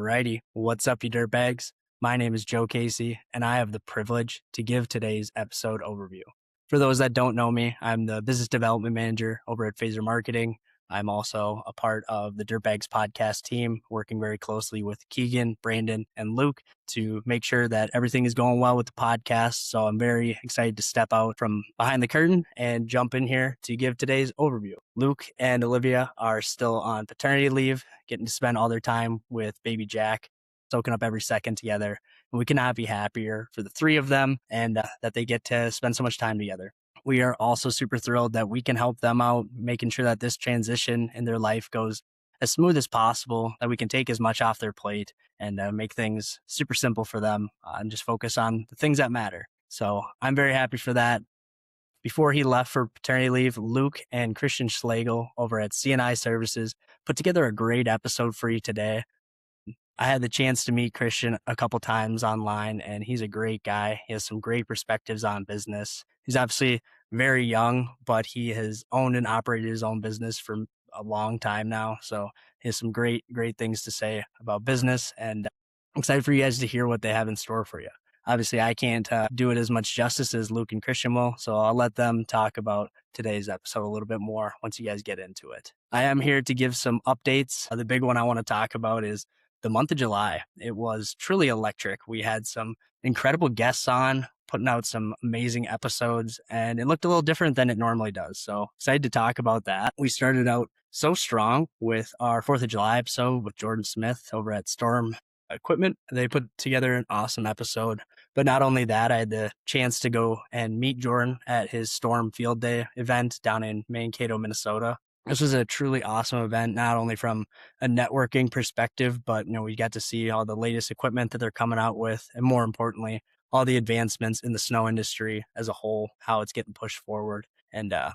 Alrighty, what's up, you dirtbags? My name is Joe Casey, and I have the privilege to give today's episode overview. For those that don't know me, I'm the business development manager over at Phaser Marketing. I'm also a part of the Dirtbags podcast team, working very closely with Keegan, Brandon, and Luke to make sure that everything is going well with the podcast. So I'm very excited to step out from behind the curtain and jump in here to give today's overview. Luke and Olivia are still on paternity leave, getting to spend all their time with baby Jack, soaking up every second together. And we cannot be happier for the three of them and that they get to spend so much time together. We are also super thrilled that we can help them out, making sure that this transition in their life goes as smooth as possible, that we can take as much off their plate and make things super simple for them and just focus on the things that matter. So I'm very happy for that. Before he left for paternity leave, Luke and Christian Schloegel over at C+I Services put together a great episode for you today. I had the chance to meet Christian a couple times online, and he's a great guy. He has some great perspectives on business. He's obviously very young, but he has owned and operated his own business for a long time now. So he has some great things to say about business, and I'm excited for you guys to hear what they have in store for you. Obviously, I can't do it as much justice as Luke and Christian will, so I'll let them talk about today's episode a little bit more once you guys get into it. I am here to give some updates. The big one I want to talk about is the month of July. It was truly electric. We had some incredible guests on, putting out some amazing episodes, and it looked a little different than it normally does. So excited to talk about that. We started out so strong with our 4th of July episode with Jordan Smith over at Storm Equipment. They put together an awesome episode. But not only that, I had the chance to go and meet Jordan at his Storm Field Day event down in Mankato, Minnesota. This was a truly awesome event, not only from a networking perspective, but we got to see all the latest equipment that they're coming out with, and more importantly, all the advancements in the snow industry as a whole, how it's getting pushed forward, and the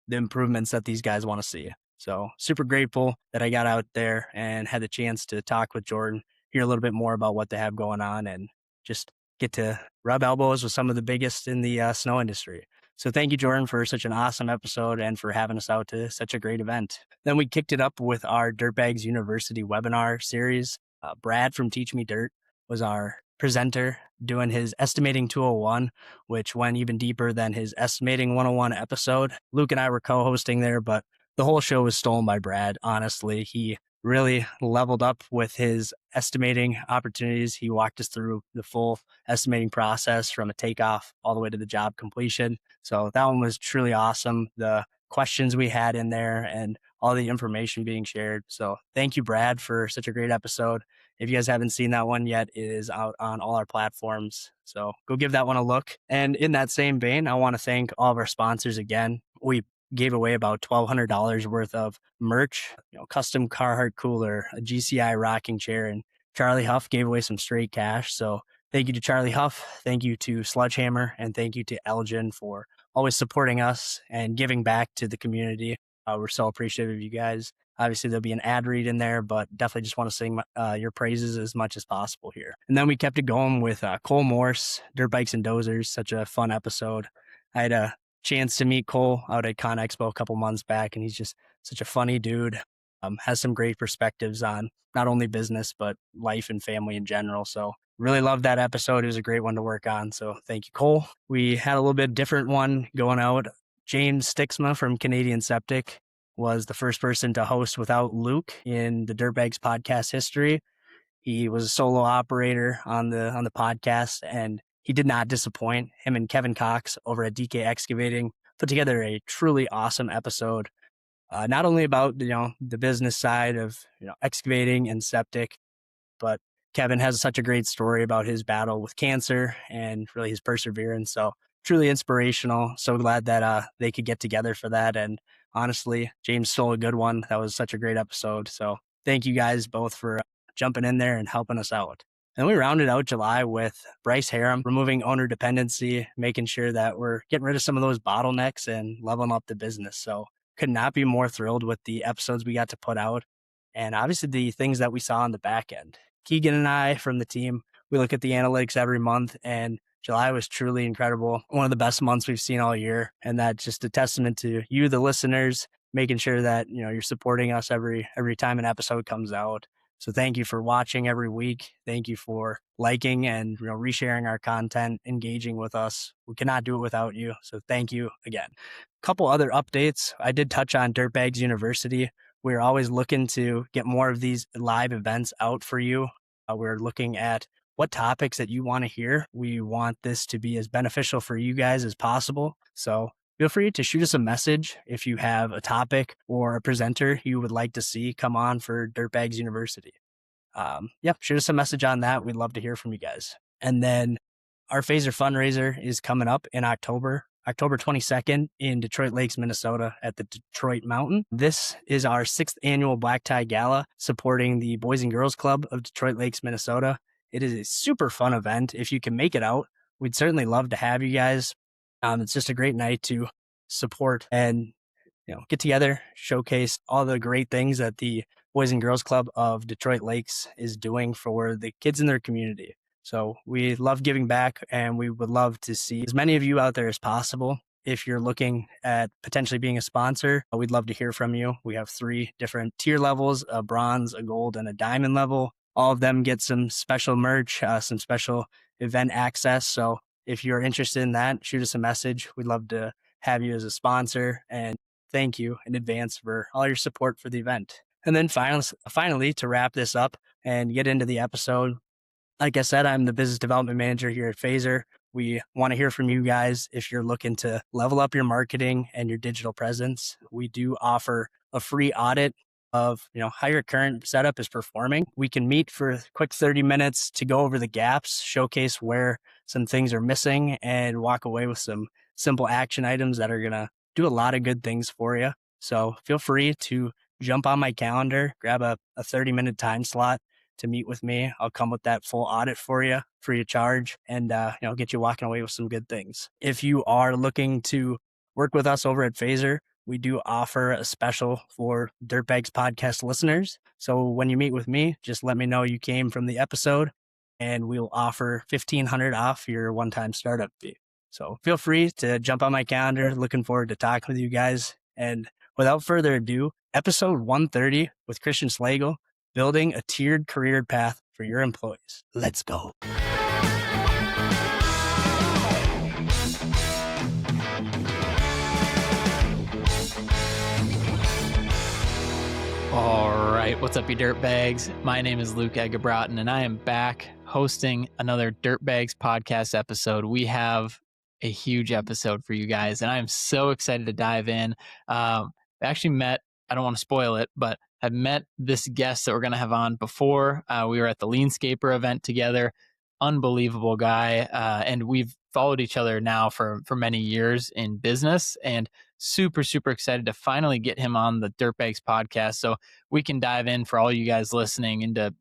improvements that these guys want to see. So super grateful that I got out there and had the chance to talk with Jordan, hear a little bit more about what they have going on, and just get to rub elbows with some of the biggest in the snow industry. So thank you, Jordan, for such an awesome episode and for having us out to such a great event. Then we kicked it up with our Dirtbags University webinar series. Brad from Teach Me Dirt was our presenter doing his Estimating 201, which went even deeper than his Estimating 101 episode. Luke and I were co-hosting there, but the whole show was stolen by Brad, honestly. He really leveled up with his estimating opportunities. He walked us through the full estimating process from a takeoff all the way to the job completion. So that one was truly awesome. The questions we had in there and all the information being shared. So thank you, Brad, for such a great episode. If you guys haven't seen that one yet, it is out on all our platforms. So go give that one a look. And in that same vein, I want to thank all of our sponsors again. We gave away about $1,200 worth of merch, custom Carhartt cooler, a GCI rocking chair, and Charlie Huff gave away some straight cash. So thank you to Charlie Huff, thank you to SludgeHammer, and thank you to Eljen for always supporting us and giving back to the community. We're so appreciative of you guys. Obviously, there'll be an ad read in there, but definitely just want to sing your praises as much as possible here. And then we kept it going with Cole Morse, Dirt Bikes and Dozers, such a fun episode. I had a chance to meet Cole out at Con Expo a couple months back, and he's just such a funny dude. Has some great perspectives on not only business, but life and family in general. So really loved that episode. It was a great one to work on. So thank you, Cole. We had a little bit different one going out. James Stixma from Canadian Septic was the first person to host without Luke in the Dirtbags podcast history. He was a solo operator on the podcast, and he did not disappoint. Him and Kevin Cox over at DK Excavating put together a truly awesome episode, not only about the business side of excavating and septic, but Kevin has such a great story about his battle with cancer and really his perseverance. So truly inspirational. So glad that they could get together for that. And honestly, James stole a good one. That was such a great episode. So thank you guys both for jumping in there and helping us out. And we rounded out July with Bryce Harum removing owner dependency, making sure that we're getting rid of some of those bottlenecks and leveling up the business. So could not be more thrilled with the episodes we got to put out. And obviously the things that we saw on the back end. Keegan and I from the team, we look at the analytics every month, and July was truly incredible. One of the best months we've seen all year. And that's just a testament to you, the listeners, making sure that you're supporting us every time an episode comes out. So thank you for watching every week. Thank you for liking and resharing our content, engaging with us. We cannot do it without you. So thank you again. Couple other updates. I did touch on Dirtbags University. We're always looking to get more of these live events out for you. We're looking at what topics that you want to hear. We want this to be as beneficial for you guys as possible. So feel free to shoot us a message if you have a topic or a presenter you would like to see come on for Dirtbags University. Yeah, shoot us a message on that. We'd love to hear from you guys. And then our Phaser fundraiser is coming up in October 22nd in Detroit Lakes, Minnesota at the Detroit Mountain. This is our 6th annual Black Tie Gala supporting the Boys and Girls Club of Detroit Lakes, Minnesota. It is a super fun event. If you can make it out, we'd certainly love to have you guys. It's just a great night to support and get together, showcase all the great things that the Boys and Girls Club of Detroit Lakes is doing for the kids in their community. So we love giving back, and we would love to see as many of you out there as possible. If you're looking at potentially being a sponsor, we'd love to hear from you. We have 3 different tier levels, a bronze, a gold, and a diamond level. All of them get some special merch, some special event access. So if you're interested in that, shoot us a message. We'd love to have you as a sponsor, and thank you in advance for all your support for the event. And then finally, to wrap this up and get into the episode, like I said, I'm the business development manager here at Phaser. We want to hear from you guys if you're looking to level up your marketing and your digital presence. We do offer a free audit of how your current setup is performing. We can meet for a quick 30 minutes to go over the gaps, showcase where some things are missing, and walk away with some simple action items that are going to do a lot of good things for you. So feel free to jump on my calendar, grab a 30-minute time slot to meet with me. I'll come with that full audit for you, free of charge, and get you walking away with some good things. If you are looking to work with us over at Phaser, we do offer a special for Dirtbags podcast listeners. So when you meet with me, just let me know you came from the episode, and we'll offer $1,500 off your one-time startup fee. So feel free to jump on my calendar. Looking forward to talking with you guys. And without further ado, episode 130 with Christian Schloegel, building a tiered career path for your employees. Let's go. All right, what's up, you dirtbags? My name is Luke Egebraten, and I am back hosting another Dirtbags podcast episode. We have a huge episode for you guys, and I'm so excited to dive in. I actually met, I don't want to spoil it, but I've met this guest that we're going to have on before. We were at the Leanscaper event together. Unbelievable guy, and we've followed each other now for many years in business, and super excited to finally get him on the Dirtbags podcast so we can dive in for all you guys listening into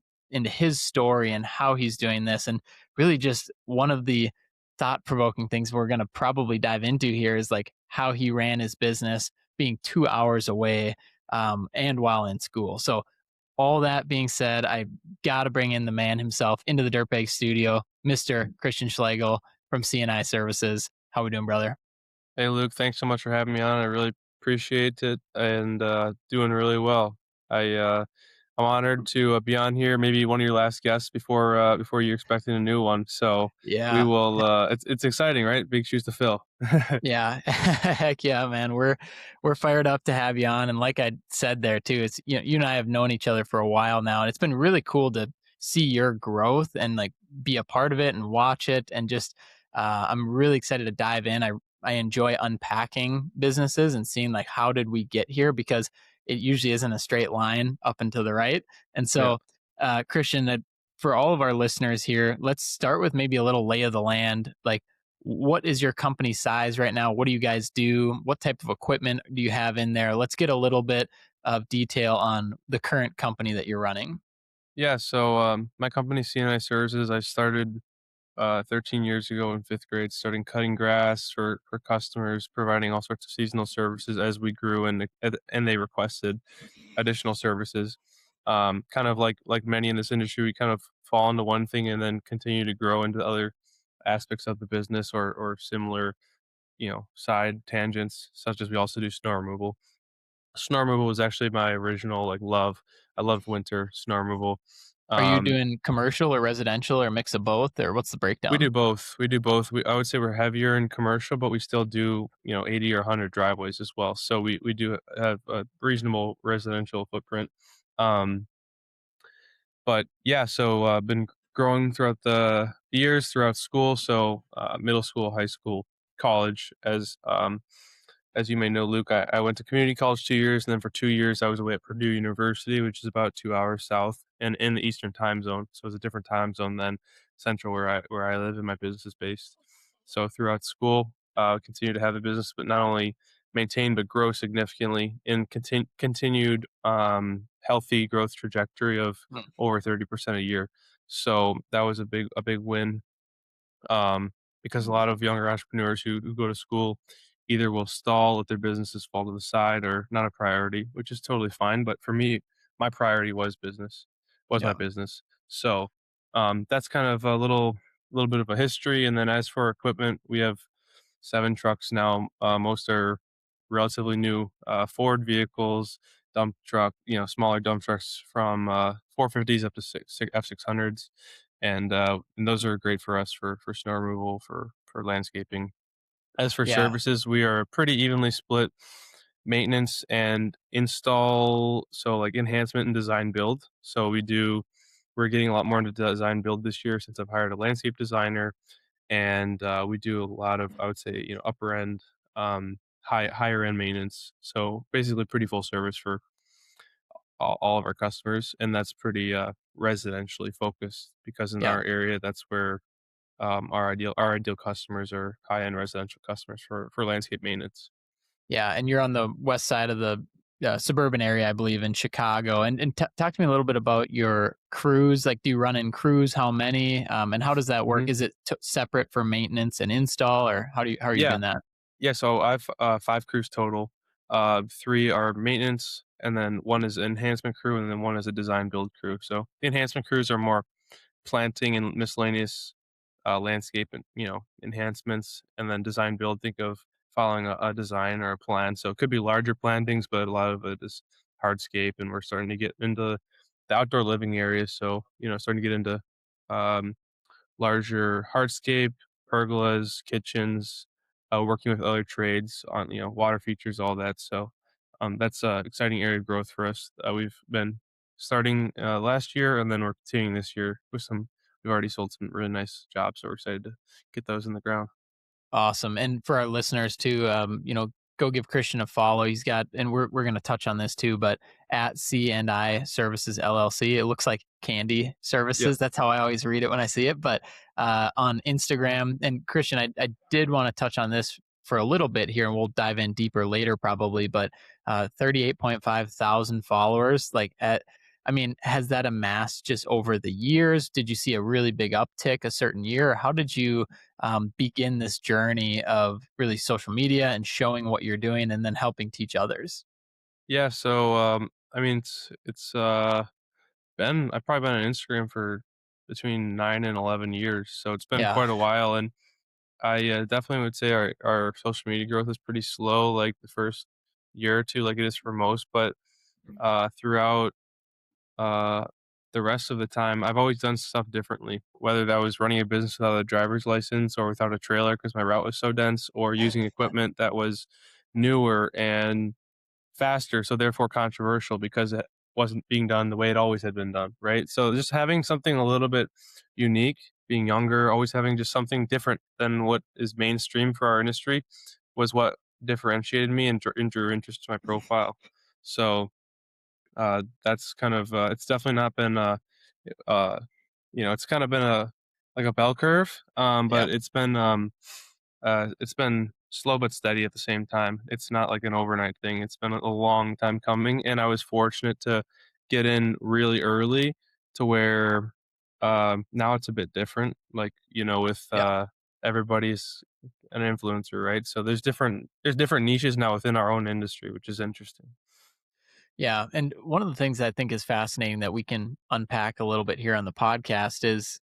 his story and how he's doing this. And really just one of the thought-provoking things we're going to probably dive into here is like how he ran his business being 2 hours away and while in school. So all that being said, I got to bring in the man himself into the Dirtbag studio, Mr. Christian Schloegel from C+I Services. How we doing, brother? Hey, Luke, thanks so much for having me on. I really appreciate it, and doing really well. I'm honored to be on here. Maybe one of your last guests before you're expecting a new one. So we Yeah. will. It's exciting, right? Big shoes to fill. Yeah. Heck yeah, man. We're fired up to have you on. And like I said there too, it's you and I have known each other for a while now, and it's been really cool to see your growth and like be a part of it and watch it. And just I'm really excited to dive in. I enjoy unpacking businesses and seeing like how did we get here, because it usually isn't a straight line up and to the right. And Yeah. so Christian, for all of our listeners here, let's start with maybe a little lay of the land. Like, what is your company size right now? What do you guys do? What type of equipment do you have in there? Let's get a little bit of detail on the current company that you're running. Yeah. So my company, C&I Services, I started 13 years ago in fifth grade, starting cutting grass for customers, providing all sorts of seasonal services as we grew and they requested additional services. Kind of like many in this industry, we kind of fall into one thing and then continue to grow into other aspects of the business or similar, side tangents, such as we also do snow removal. Snow removal was actually my original like love. I love winter snow removal. Are you Um, doing commercial or residential or a mix of both, or what's the we breakdown? do both. We do both. I would say we're heavier in commercial, but we still do 80 or 100 driveways as well. So we do have a reasonable residential footprint. Um, but yeah, so been growing throughout the years throughout school. So middle school, high school, college. As you may know, Luke, I went to community college 2 years, and then for 2 years I was away at Purdue University, which is about 2 hours south and in the Eastern time zone. So it's a different time zone than Central, where I live and my business is based. So throughout school, continue to have a business, but not only maintain but grow significantly in continued healthy growth trajectory of Mm. over 30% a year. So that was a big win, um, because a lot of younger entrepreneurs who go to school either will stall, let their businesses fall to the side, or not a priority, which is totally fine. But for me, my priority was my Yeah. business. So that's kind of a little bit of a history. And then as for equipment, we have 7 trucks now. Most are relatively new Ford vehicles, dump truck, smaller dump trucks from 450s up to F600s, and those are great for us for snow removal, for landscaping. As for Yeah. services, we are pretty evenly split maintenance and install, so like enhancement and design build. So we're getting a lot more into design build this year since I've hired a landscape designer, and we do a lot of, I would say, upper end, higher end maintenance. So basically pretty full service for all of our customers, and that's pretty residentially focused, because in Yeah. our area that's where our ideal customers are high end residential customers for landscape maintenance. Yeah, and you're on the west side of the suburban area, I believe, in Chicago. And talk to me a little bit about your crews. Like, do you run in crews? How many? And how does that work? Hmm. Is it separate for maintenance and install, or how are you Yeah, doing that? yeah. So I've 5 crews total. 3 are maintenance, and then one is an enhancement crew, and then one is a design build crew. So the enhancement crews are more planting and miscellaneous landscape and enhancements, and then design build. Think of following a design or a plan. So it could be larger plantings, but a lot of it is hardscape, and we're starting to get into the outdoor living areas. So starting to get into um, larger hardscape, pergolas, kitchens, working with other trades on water features, all that. So that's an exciting area of growth for us. We've been starting last year, and then we're continuing this year with some. We've already sold some really nice jobs, so we're excited to get those in the ground. Awesome. And for our listeners too, go give Christian a follow. He's got, and we're going to touch on this too, but at C&I Services LLC, it looks like Candi Yep. Services. That's how I always read it when I see it. But on Instagram, and Christian, I did want to touch on this for a little bit here, and we'll dive in deeper later probably. But 38.5 thousand followers, I mean, has that amassed just over the years? Did you see a really big uptick a certain year? Or how did you begin this journey of really social media and showing what you're doing and then helping teach others? Yeah. So I mean, it's been I've probably been on Instagram for between 9 and 11 years, so it's been Yeah. quite a while, and I definitely would say our social media growth is pretty slow, like the first year or two, like it is for most. But throughout uh, the rest of the time, I've always done stuff differently. Whether that was running a business without a driver's license, or without a trailer because my route was so dense, or using equipment that was newer and faster, so therefore controversial because it wasn't being done the way it always had been done, right? So just having something a little bit unique, being younger, always having just something different than what is mainstream for our industry was what differentiated me and drew interest to my profile. So that's kind of it's definitely not been uh it's kind of been a like a bell curve, Yeah. but it's been slow but steady at the same time. It's not like an overnight thing. It's been a long time coming, and I was fortunate to get in really early to where now it's a bit different. Like with Yeah. everybody's an influencer, right? So there's different niches now within our own industry, which is interesting. Yeah. And one of the things I think is fascinating that we can unpack a little bit here on the podcast is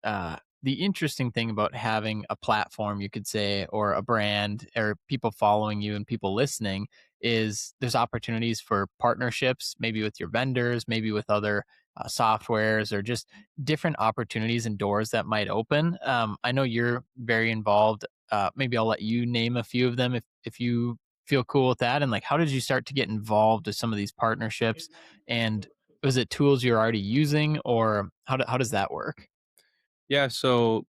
the interesting thing about having a platform, you could say, or a brand or people following you and people listening is there's opportunities for partnerships, maybe with your vendors, maybe with other softwares, or just different opportunities and doors that might open. I know you're very involved. Maybe I'll let you name a few of them if you feel cool with that. And like, how did you start to get involved with some of these partnerships? And was it tools you're already using, or how does that work? Yeah, so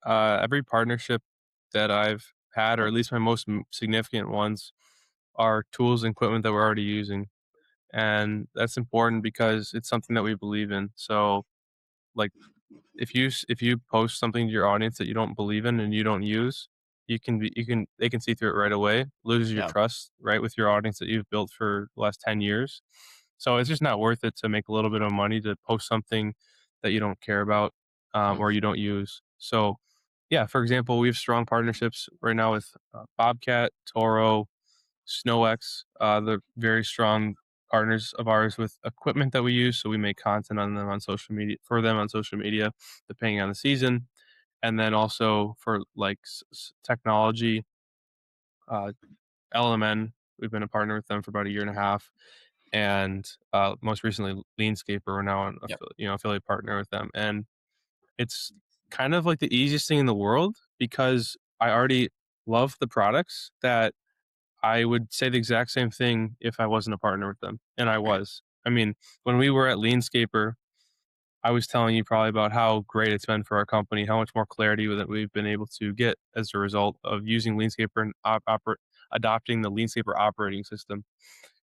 every partnership that I've had, or at least my most significant ones, are tools and equipment that we're already using, and that's important because it's something that we believe in. So, like, if you post something to your audience that you don't believe in and you don't use, you can they can see through it right away, lose your Yeah. trust, right, with your audience that you've built for the last 10 years. So it's just not worth it to make a little bit of money to post something that you don't care about, or you don't use. So, yeah, for example, we have strong partnerships right now with Bobcat, Toro, SnowX. They're very strong partners of ours with equipment that we use. So we make content on them on social media for them on social media, depending on the season. And then also for like technology, uh, LMN, we've been a partner with them for about a year and a half. And most recently, Leanscaper, we're now an Yep. affiliate partner with them. And it's kind of like the easiest thing in the world because I already love the products that I would say the exact same thing if I wasn't a partner with them, and I Right. was. I mean, when we were at Leanscaper, I was telling you probably about how great it's been for our company, how much more clarity that we've been able to get as a result of using Leanscaper and adopting the Leanscaper operating system.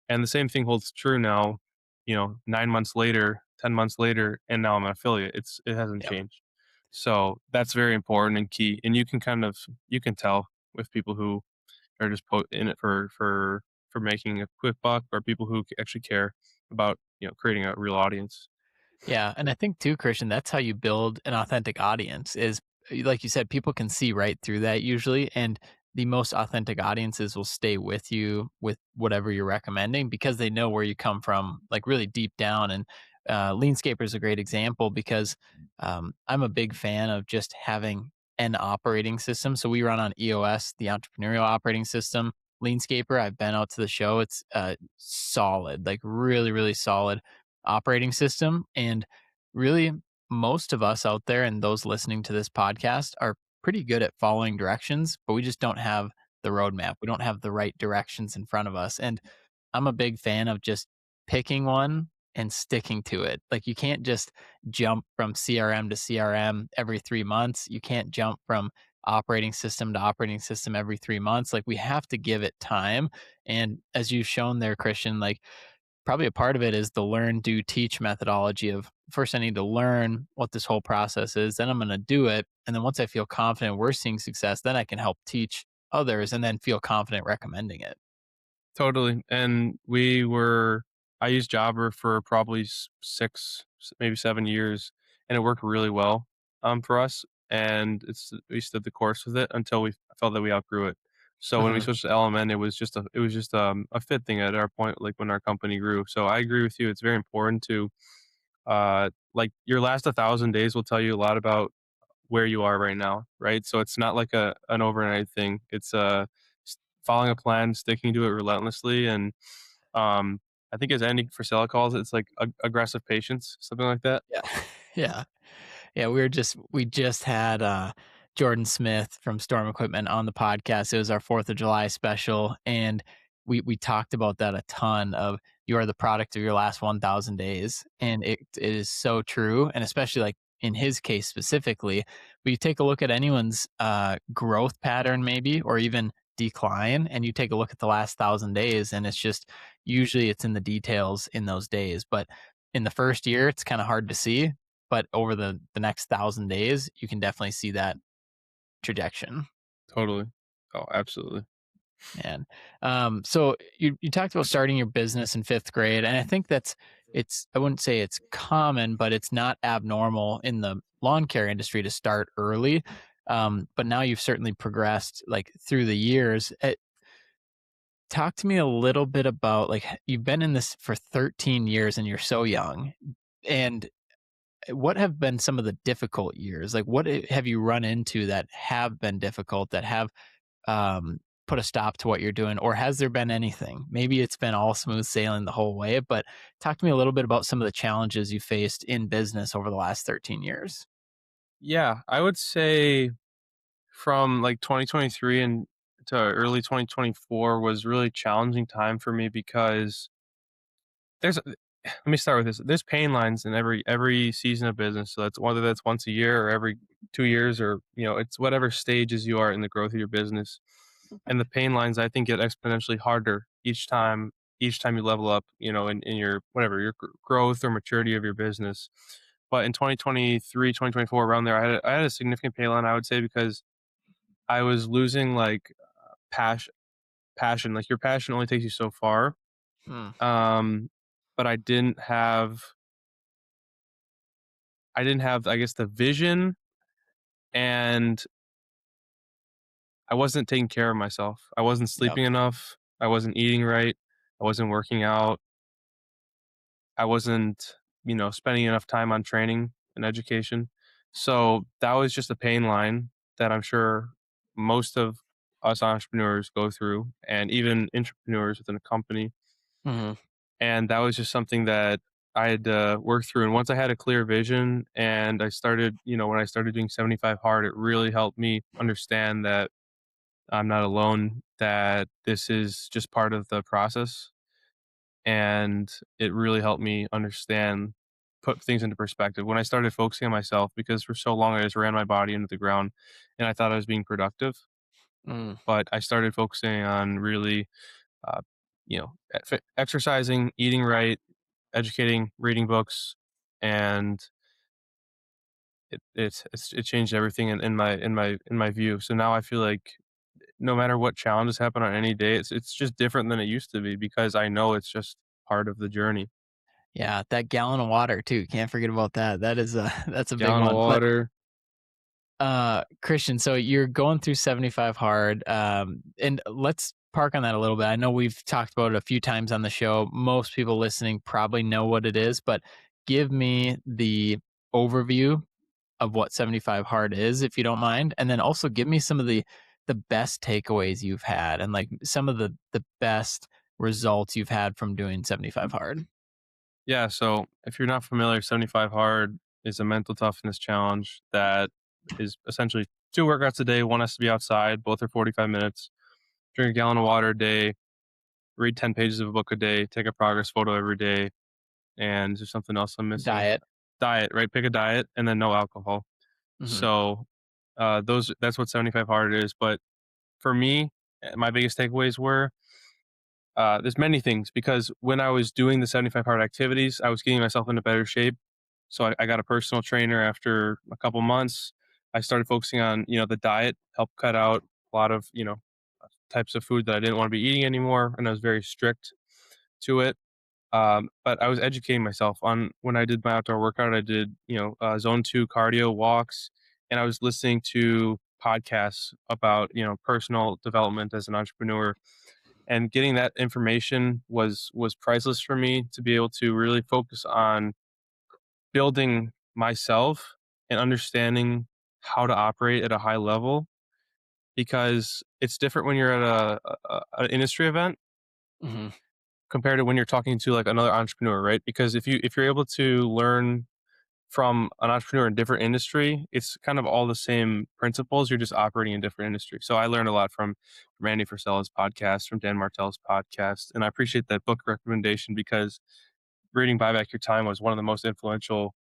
And the same thing holds true now, 9 months later, 10 months later, and now I'm an affiliate. It hasn't Yep. changed. So that's very important and key. And you can tell with people who are just in it for making a quick buck, or people who actually care about creating a real audience. Yeah, and I think too, Christian, that's how you build an authentic audience is like you said, people can see right through that usually. And the most authentic audiences will stay with you with whatever you're recommending because they know where you come from, like really deep down. And Leanscaper is a great example because I'm a big fan of just having an operating system. So we run on EOS, the entrepreneurial operating system. Leanscaper, I've been out to the show. It's solid, like really, really solid operating system. And really, most of us out there and those listening to this podcast are pretty good at following directions, but we just don't have the roadmap. We don't have the right directions in front of us. And I'm a big fan of just picking one and sticking to it. Like you can't just jump from CRM to CRM every 3 months. You can't jump from operating system to operating system every 3 months. Like we have to give it time. And as you've shown there, Christian, like probably a part of it is the learn, do, teach methodology of first I need to learn what this whole process is, then I'm going to do it. And then once I feel confident we're seeing success, then I can help teach others and then feel confident recommending it. Totally. And I used Jobber for probably 6, maybe 7 years, and it worked really well for us. And we stood the course with it until we felt that we outgrew it. So when we Mhm. switched to LMN, it was just a fit thing at our point, like when our company grew. So I agree with you. It's very important to like your last 1,000 days will tell you a lot about where you are right now, right? So it's not like an overnight thing. It's following a plan, sticking to it relentlessly, and um, I think as Andy Frisella calls it, it's like aggressive patience, something like that. Yeah. Yeah. Yeah, we just had Jordan Smith from Storm Equipment on the podcast. It was our 4th of July special, and we talked about that a ton of you are the product of your last 1,000 days, and it is so true, and especially like in his case specifically, but you take a look at anyone's growth pattern maybe or even decline, and you take a look at the last 1,000 days, and it's just usually it's in the details in those days, but in the first year it's kind of hard to see, but over the next 1,000 days, you can definitely see that trajectory. Totally. Oh, absolutely. And so you talked about starting your business in 5th grade, and I think it's I wouldn't say it's common, but it's not abnormal in the lawn care industry to start early. But now you've certainly progressed like through the years. Talk to me a little bit about like you've been in this for 13 years and you're so young, and what have been some of the difficult years? Like, what have you run into that have been difficult, that have put a stop to what you're doing? Or has there been anything? Maybe it's been all smooth sailing the whole way, but talk to me a little bit about some of the challenges you faced in business over the last 13 years. Yeah, I would say from like 2023 and to early 2024 was really challenging time for me because there's let me start with this. There's pain lines in every season of business. So that's whether that's once a year or every 2 years, or it's whatever stages you are in the growth of your business. And the pain lines, I think, get exponentially harder each time you level up, in your whatever your growth or maturity of your business. But in 2023, 2024, around there, I had a significant pain line, I would say, because I was losing like passion. Like, your passion only takes you so far. Hmm. Um, but I didn't have, I guess, the vision, and I wasn't taking care of myself. I wasn't Yep. sleeping enough. I wasn't eating right. I wasn't working out. I wasn't, spending enough time on training and education. So that was just a pain line that I'm sure most of us entrepreneurs go through, and even entrepreneurs within a company. Hmm. And that was just something that I had to work through. And once I had a clear vision and I started, when I started doing 75 hard, it really helped me understand that I'm not alone, that this is just part of the process. And it really helped me understand, put things into perspective when I started focusing on myself, because for so long I just ran my body into the ground and I thought I was being productive. Mm. But I started focusing on really, uh, exercising, eating right, educating, reading books, and it changed everything in my view. So now I feel like no matter what challenges happen on any day, it's just different than it used to be, because I know it's just part of the journey. Yeah, that gallon of water too. Can't forget about that. That is a that's a big Gallon of one. But water. Christian, so you're going through 75 hard, and let's park on that a little bit. I know we've talked about it a few times on the show. Most people listening probably know what it is, but give me the overview of what 75 hard is, if you don't mind, and then also give me some of the best takeaways you've had, and like some of the best results you've had from doing 75 hard. Yeah, so if you're not familiar, 75 hard is a mental toughness challenge that is essentially two workouts a day. One has to be outside, both are 45 minutes. Drink a gallon of water a day, read 10 pages of a book a day, take a progress photo every day. And is there something else I'm missing? Diet. Diet, right? Pick a diet and then no alcohol. Hmm. So that's what 75 hard is. But for me, my biggest takeaways were, there's many things, because when I was doing the 75 hard activities, I was getting myself into better shape. So I got a personal trainer after a couple months. I started focusing on, the diet, help cut out a lot of, types of food that I didn't want to be eating anymore. And I was very strict to it. But I was educating myself on, when I did my outdoor workout, I did, zone two cardio walks, and I was listening to podcasts about, personal development as an entrepreneur, and getting that information was priceless for me to be able to really focus on building myself and understanding how to operate at a high level, because it's different when you're at an industry event Hmm. compared to when you're talking to like another entrepreneur, right? Because if you're able to learn from an entrepreneur in different industry, it's kind of all the same principles. You're just operating in different industry. So I learned a lot from Andy Frisella's podcast, from Dan Martell's podcast, and I appreciate that book recommendation, because reading Buy Back Your Time was one of the most influential.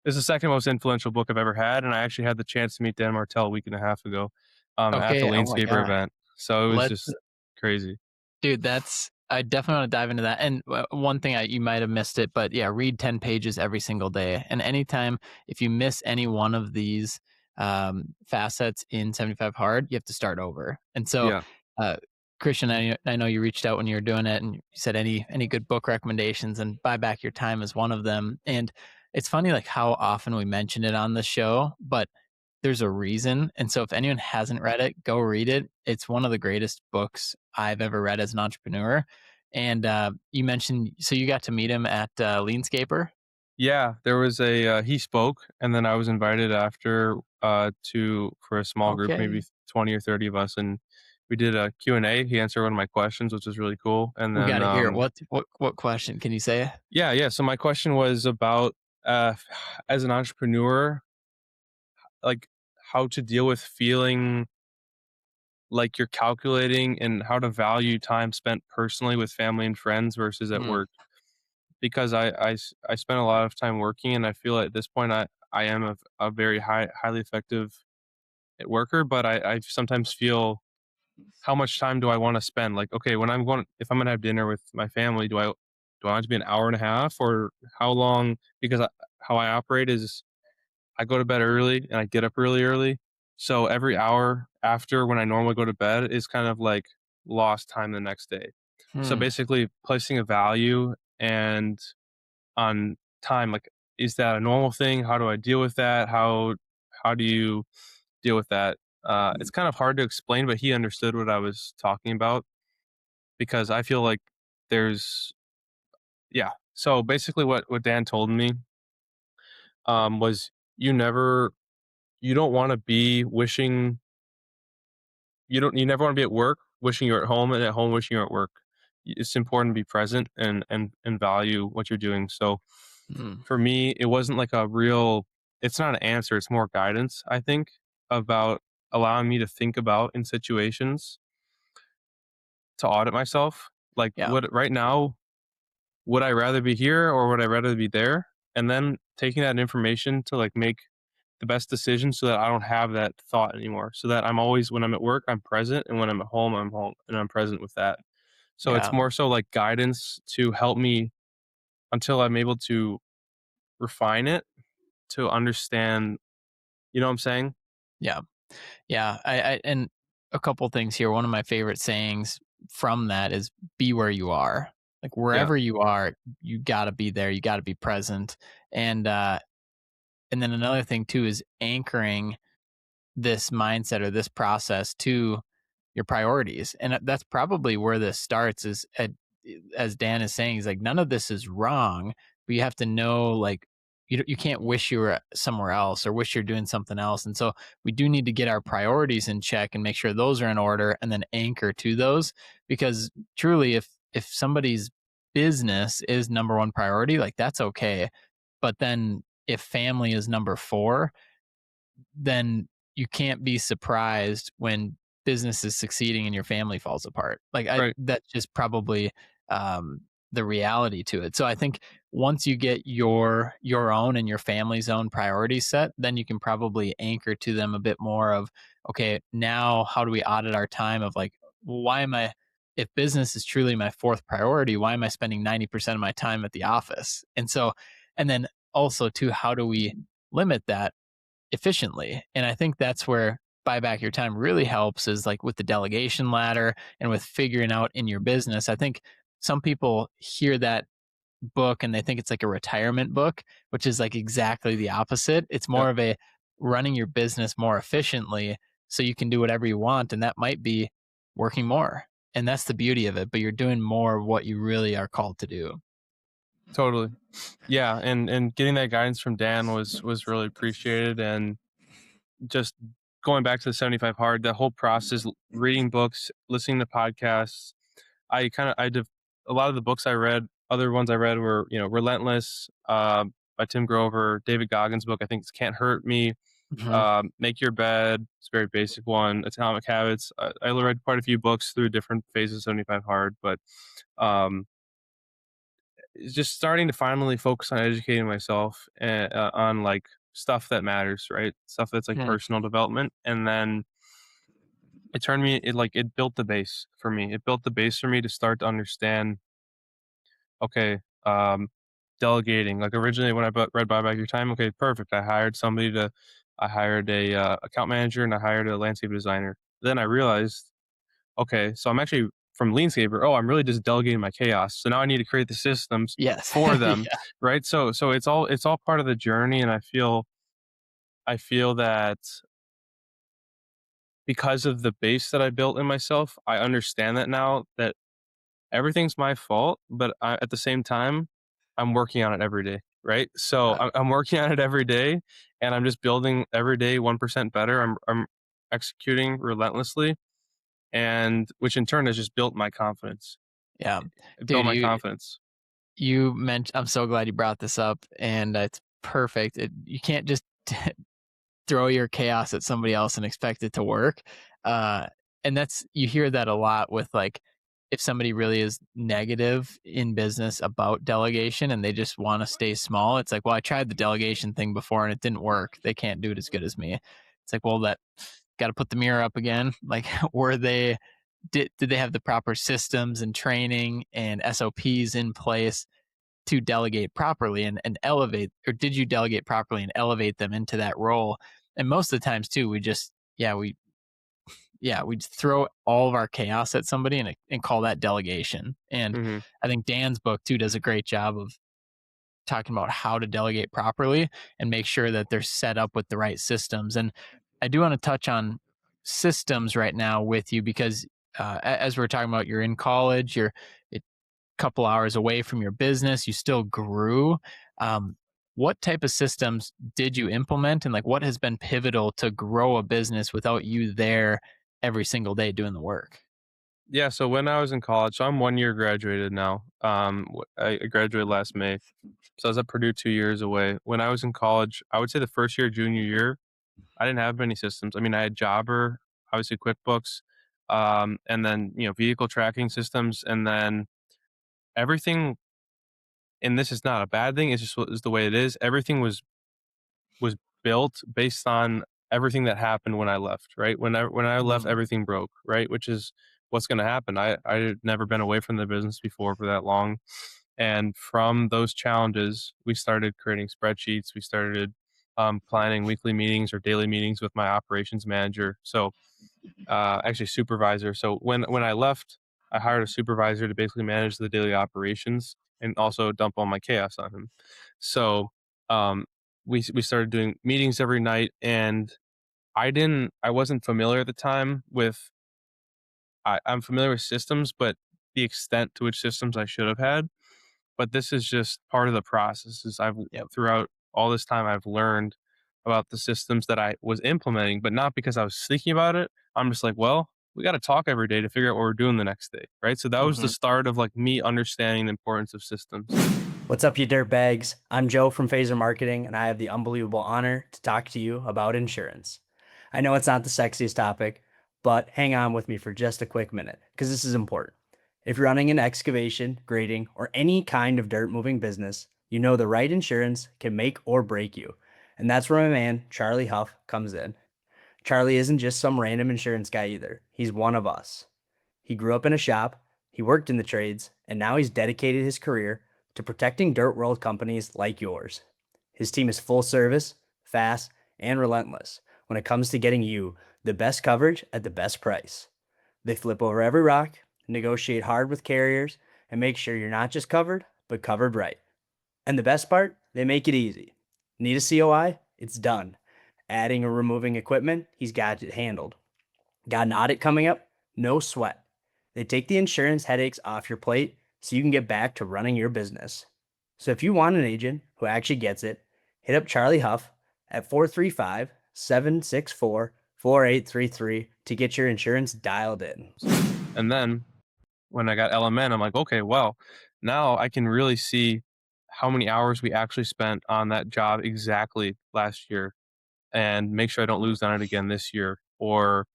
It's the second most influential book I've ever had, and I actually had the chance to meet Dan Martell a week and a half ago, at the Okay. Oh my Lanescaper gosh. event. So it was Let's just crazy. Dude, that's I definitely want to dive into that. And one thing you might have missed it, but yeah, read 10 pages every single day. And anytime, if you miss any one of these facets in 75 hard, you have to start over. And so, Yeah. uh, Christian, I know you reached out when you were doing it, and you said any good book recommendations, and Buy Back Your Time is one of them. And it's funny like how often we mention it on the show, but there's a reason. And so if anyone hasn't read it, go read it. It's one of the greatest books I've ever read as an entrepreneur. And you mentioned, so you got to meet him at Leanscaper. Yeah, there was a he spoke, and then I was invited after to for a small group, maybe Okay. 20 or 30 of us, and we did a Q&A. He answered one of my questions, which was really cool. And We then gotta hear it. What question? Can you say it? yeah, so my question was about uh as an entrepreneur, like how to deal with feeling like you're calculating and how to value time spent personally with family and friends versus at Mm, work. Because I spend a lot of time working, and I feel at this point I am a very highly effective worker, but I sometimes feel how much time do I want to spend? Like, okay, when I'm going, if I'm gonna have dinner with my family, do I want it to be an hour and a half, or how long? Because how I operate is I go to bed early and I get up really early, so every hour after when I normally go to bed is kind of like lost time the next day. So hmm. basically, placing a value and on time, like, is that a normal thing? How do I deal with that? How do you deal with that? It's kind of hard to explain, but he understood what I was talking about because I feel like there's yeah. So basically what Dan told me was you don't want to be wishing you never want to be at work wishing you're at home and at home wishing you're at work. It's important to be present and value what you're doing. So Mm, for me, it wasn't like a real it's not an answer, it's more guidance, I think, about allowing me to think about in situations to audit myself. Like, yeah, would right now, would I rather be here or would I rather be there? And then taking that information to like make the best decision so that I don't have that thought anymore. So that I'm always when I'm at work, I'm present, and when I'm home and I'm present with that. So it's yeah, more so like guidance to help me until I'm able to refine it to understand, you know what I'm saying? yeah. Yeah, I and a couple things here. One of my favorite sayings from that is be where you are. Like Yeah. wherever you are, you got to be there. You got to be present. And then another thing too is anchoring this mindset or this process to your priorities. And that's probably where this starts is as Dan is saying, he's like, none of this is wrong, but you have to know, like, you can't wish you were somewhere else or wish you're doing something else. And so we do need to get our priorities in check and make sure those are in order and then anchor to those. Because truly, if somebody's business is number one priority, like that's okay. But then if family is number four, then you can't be surprised when business is succeeding and your family falls apart. Like Right. that's just probably um, the reality to it. So I think once you get your own and your family's own priorities set, then you can probably anchor to them a bit more of, okay, now how do we audit our time of like, well, why am I if business is truly my fourth priority, why am I spending 90% of my time at the office? And so and then also too, how do we limit that efficiently? And I think that's where buy back your time really helps is like with the delegation ladder and with figuring out in your business. I think some people hear that book and they think it's like a retirement book, which is like exactly the opposite. It's Yeah. more of a running your business more efficiently so you can do whatever you want. And that might be working more. And that's the beauty of it. But you're doing more of what you really are called to do. Totally. Yeah, and getting that guidance from Dan was really appreciated, and just going back to the 75 hard, the whole process, reading books, listening to podcasts. I did a lot of the books I read, other ones I read were, Relentless, by Tim Grover, David Goggins' book, I think it's Can't Hurt Me, Mhm. Make Your Bed, it's a very basic one, Atomic Habits. I read quite a few books through different phases of 75 hard, but um, it's just starting to finally focus on educating myself on like stuff that matters, right? Stuff that's like Mm. personal development. And then it built the base for me. It built the base for me to start to understand, okay, delegating. Like originally when read Buy Back Your Time, okay, perfect. I hired a account manager and I hired a landscape designer. Then I realized, okay, so I'm actually from Leanscaper. Oh, I'm really just delegating my chaos. So now I need to create the systems Yes. for them, Yeah. right? So it's all part of the journey, and I feel that because of the base that I built in myself, I understand that now that everything's my fault, but at the same time, I'm working on it every day. right? So I'm working on it every day, and I'm just building every day 1% better. I'm executing relentlessly, and which in turn has just built my confidence. Yeah. It built Dude, my you confidence. you mentioned, I'm so glad you brought this up, and it's perfect. You can't just throw your chaos at somebody else and expect it to work. Uh, and that's, you hear that a lot with like, if somebody really is negative in business about delegation and they just want to stay small, it's like, well, I tried the delegation thing before and it didn't work. They can't do it as good as me. It's like, well, that got to put the mirror up again. Like, were they, did they have the proper systems and training and SOPs in place to delegate properly and elevate, or did you delegate properly and elevate them into that role? And most of the times too, we just, we just throw all of our chaos at somebody and call that delegation. And Hmm. I think Dan's book too does a great job of talking about how to delegate properly and make sure that they're set up with the right systems. And I do want to touch on systems right now with you because as we're talking about, you're in college, you're a couple hours away from your business, you still grew. What type of systems did you implement, and like what has been pivotal to grow a business without you there every single day doing the work? Yeah. So when I was in college, so I'm 1 year graduated now. I graduated last May, so I was at Purdue 2 years away. When I was in college, I would say the first year, junior year, I didn't have many systems. I mean, I had Jobber, obviously QuickBooks, and then vehicle tracking systems, and then everything. And this is not a bad thing. It's just is the way it is. Everything was built based on everything that happened when I left. Right when I left, Mm, everything broke. Right, which is what's going to happen. I had never been away from the business before for that long, and from those challenges, we started creating spreadsheets. We started planning weekly meetings or daily meetings with my operations manager. So actually supervisor. So when I left, I hired a supervisor to basically manage the daily operations and also dump all my chaos on him. So um, we started doing meetings every night, and I wasn't familiar at the time with. I'm familiar with systems, but the extent to which systems I should have had. But this is just part of the process. Is I've yep. throughout all this time I've learned about the systems that I was implementing, but not because I was thinking about it. I'm just like, well, we got to talk every day to figure out what we're doing the next day, right? So that was the Hmm. start of like me understanding the importance of systems. What's up, you dirtbags? I'm Joe from Phaser Marketing, and I have the unbelievable honor to talk to you about insurance. I know it's not the sexiest topic, but hang on with me for just a quick minute, because this is important. If you're running an excavation, grading, or any kind of dirt moving business, you know the right insurance can make or break you. And that's where my man, Charlie Huff, comes in. Charlie isn't just some random insurance guy either. He's one of us. He grew up in a shop, he worked in the trades, and now he's dedicated his career to protecting dirt world companies like yours. His team is full service, fast, and relentless when it comes to getting you the best coverage at the best price. They flip over every rock, negotiate hard with carriers, and make sure you're not just covered, but covered right. And the best part, they make it easy. Need a COI? It's done. Adding or removing equipment, he's got it handled. Got an audit coming up? No sweat. They take the insurance headaches off your plate so you can get back to running your business. So if you want an agent who actually gets it, hit up Charlie Huff at 435-764-4833 to get your insurance dialed in. And then when I got LMN, I'm like, okay, well, now I can really see how many hours we actually spent on that job exactly last year and make sure I don't lose on it again this year. Or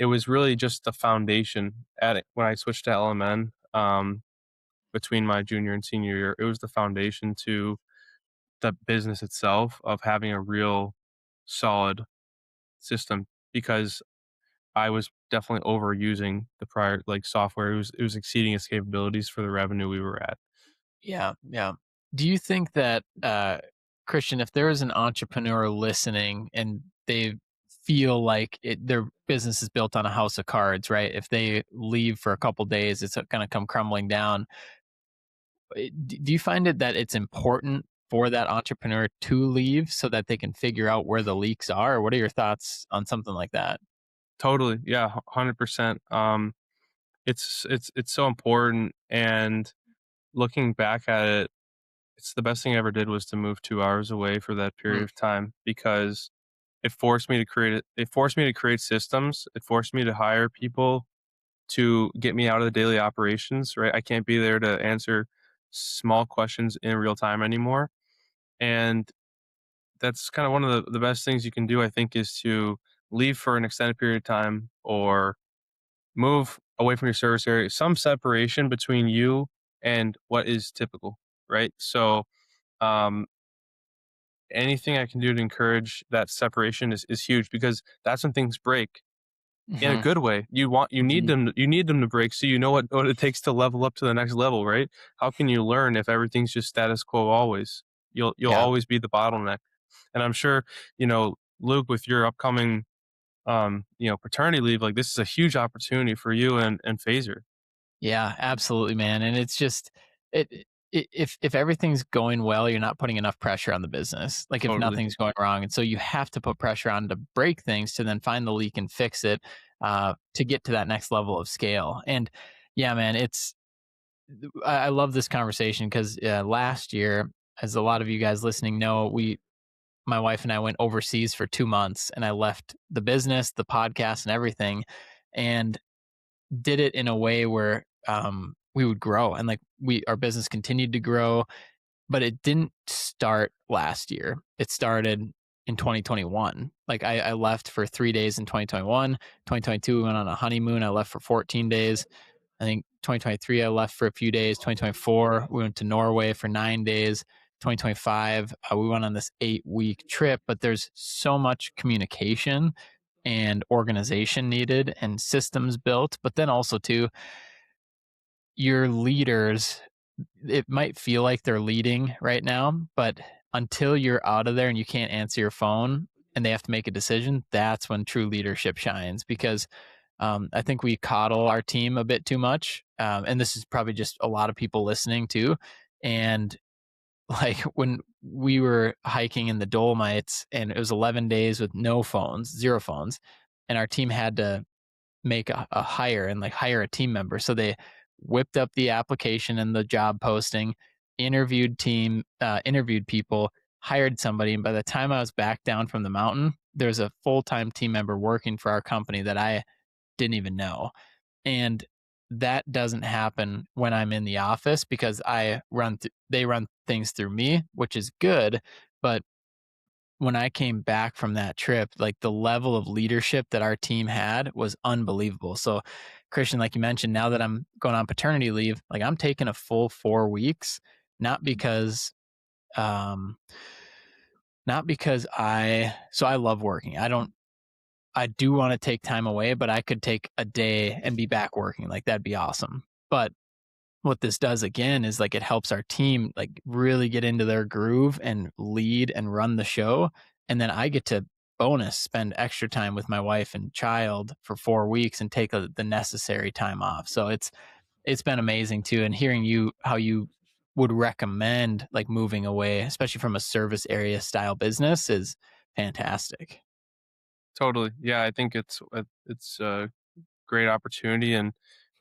it was really just the foundation at it when I switched to LMN between my junior and senior year. It was the foundation to the business itself of having a real solid system because I was definitely overusing the prior like software. It was exceeding its capabilities for the revenue we were at. Yeah, yeah. Do you think that, Christian, if there is an entrepreneur listening and they feel like their business is built on a house of cards, right? If they leave for a couple days, it's going to come crumbling down. Do you find it that it's important for that entrepreneur to leave so that they can figure out where the leaks are? Or what are your thoughts on something like that? Totally. Yeah, 100%. It's so important, and looking back at it, It's the best thing I ever did was to move 2 hours away for that period Mm, of time because it forced me to create systems. It forced me to hire people to get me out of the daily operations, right? I can't be there to answer small questions in real time anymore. And that's kind of one of the best things you can do, I think, is to leave for an extended period of time or move away from your service area, some separation between you and what is typical, right? So, um, anything I can do to encourage that separation is huge because that's when things break in a mhm, good way. mhm. You need them to break so you know what it takes to level up to the next level, right? How can you learn if everything's just status quo always? You'll Yeah. always be the bottleneck. And I'm sure, Luke, with your upcoming paternity leave, like this is a huge opportunity for you and Phaser. Yeah, absolutely, man. And it's just if everything's going well, you're not putting enough pressure on the business. Like if Totally. nothing's going wrong, and so you have to put pressure on to break things to then find the leak and fix it to get to that next level of scale. And yeah, man, I love this conversation because last year, as a lot of you guys listening know, my wife and I went overseas for 2 months, and I left the business, the podcast, and everything, and did it in a way where we would grow and like our business continued to grow, but it didn't start last year. It started in 2021. Like I left for 3 days in 2021. 2022 we went on a honeymoon. I left for 14 days. I think 2023 I left for a few days. 2024 we went to Norway for 9 days. 2025 we went on this 8-week trip. But there's so much communication and organization needed and systems built. But then also too, your leaders, it might feel like they're leading right now, but until you're out of there and you can't answer your phone and they have to make a decision, that's when true leadership shines. Because I think we coddle our team a bit too much. And this is probably just a lot of people listening too. And like when we were hiking in the Dolomites and it was 11 days with no phones, zero phones, and our team had to make a hire and like hire a team member. So they whipped up the application and the job posting, interviewed people, hired somebody. And by the time I was back down from the mountain, there's a full time team member working for our company that I didn't even know. And that doesn't happen when I'm in the office because they run things through me, which is good. But when I came back from that trip, like the level of leadership that our team had was unbelievable. So, Christian, like you mentioned, now that I'm going on paternity leave, like I'm taking a full 4 weeks, not because, um, not because I love working. I do want to take time away, but I could take a day and be back working. Like that'd be awesome. But what this does again is like it helps our team like really get into their groove and lead and run the show. And then I get to bonus spend extra time with my wife and child for 4 weeks and take the necessary time off. So it's been amazing too. And hearing you how you would recommend like moving away, especially from a service area style business, is fantastic. Totally. Yeah, I think it's a great opportunity, and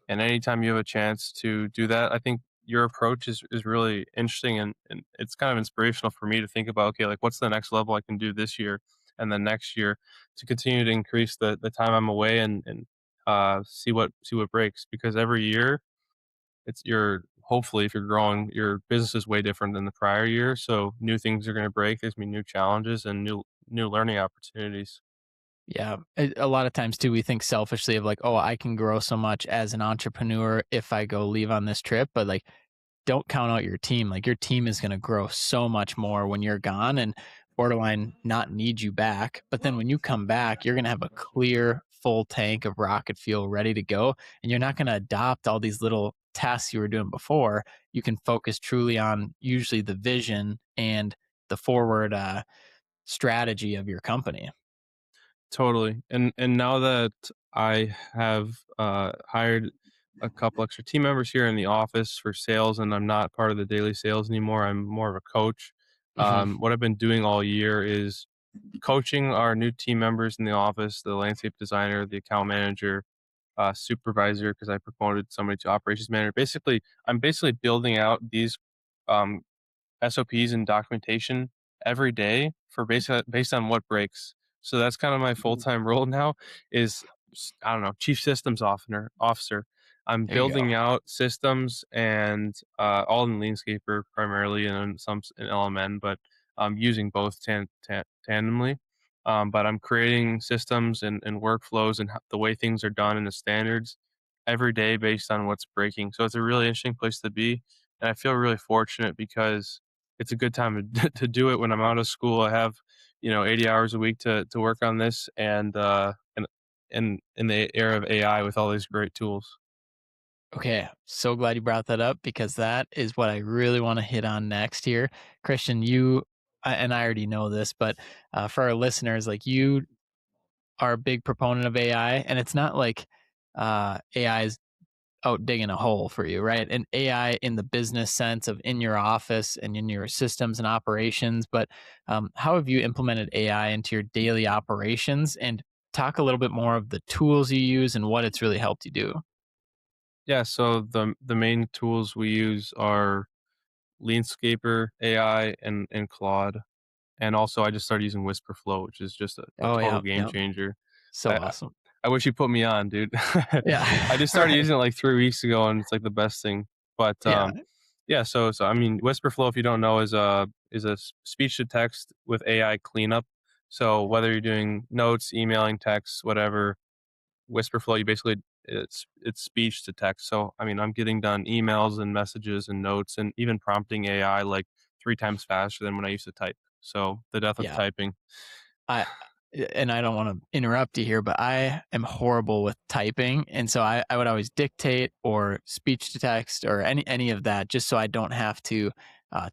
anytime you have a chance to do that, I think your approach is really interesting, and it's kind of inspirational for me to think about, okay, like what's the next level I can do this year and then next year to continue to increase the time I'm away and see what breaks, because every year it's your hopefully if you're growing, your business is way different than the prior year. So new things are going to break. There's gonna be new challenges and new learning opportunities. Yeah. A lot of times too, we think selfishly of like, oh, I can grow so much as an entrepreneur if I go leave on this trip. But like, don't count out your team. Like your team is going to grow so much more when you're gone and borderline not need you back. But then when you come back, you're going to have a clear, full tank of rocket fuel ready to go. And you're not going to adopt all these little tasks you were doing before. You can focus truly on usually the vision and the forward strategy of your company. Totally. And now that I have hired a couple extra team members here in the office for sales, and I'm not part of the daily sales anymore, I'm more of a coach. Hmm. What I've been doing all year is coaching our new team members in the office, the landscape designer, the account manager, supervisor, because I promoted somebody to operations manager. Basically, I'm basically building out these um, SOPs and documentation every day for based on what breaks. So that's kind of my full time role now. Is I don't know, chief systems officer. I'm There you go. building out systems and all in Leanscaper primarily, and then some in LMN, but I'm using both tandemly. But I'm creating systems and workflows and the way things are done and the standards every day based on what's breaking. So it's a really interesting place to be, and I feel really fortunate because it's a good time to to do it when I'm out of school. I have 80 hours a week to work on this, and in the era of AI with all these great tools. Okay, so glad you brought that up because that is what I really want to hit on next here. Christian, and I already know this, but for our listeners, like you are a big proponent of AI, and it's not like AI is out digging a hole for you, right? And AI in the business sense of in your office and in your systems and operations. But how have you implemented AI into your daily operations? And talk a little bit more of the tools you use and what it's really helped you do. Yeah, so the main tools we use are Leanscaper AI and Claude, and also I just started using WhisperFlow, which is just a Oh, total yeah, game yeah, changer. so I awesome. I wish you put me on, dude. Yeah, I just started right. using it like 3 weeks ago, and it's like the best thing. But, Yeah, yeah, so I mean, WhisperFlow, if you don't know, is a speech to text with AI cleanup. So whether you're doing notes, emailing, texts, whatever, WhisperFlow, you basically it's speech to text. So, I mean, I'm getting done emails and messages and notes and even prompting AI like 3 times faster than when I used to type. So, the death of yeah. typing. I and I don't want to interrupt you here, but I am horrible with typing, and so I would always dictate or speech to text or any of that, just so I don't have to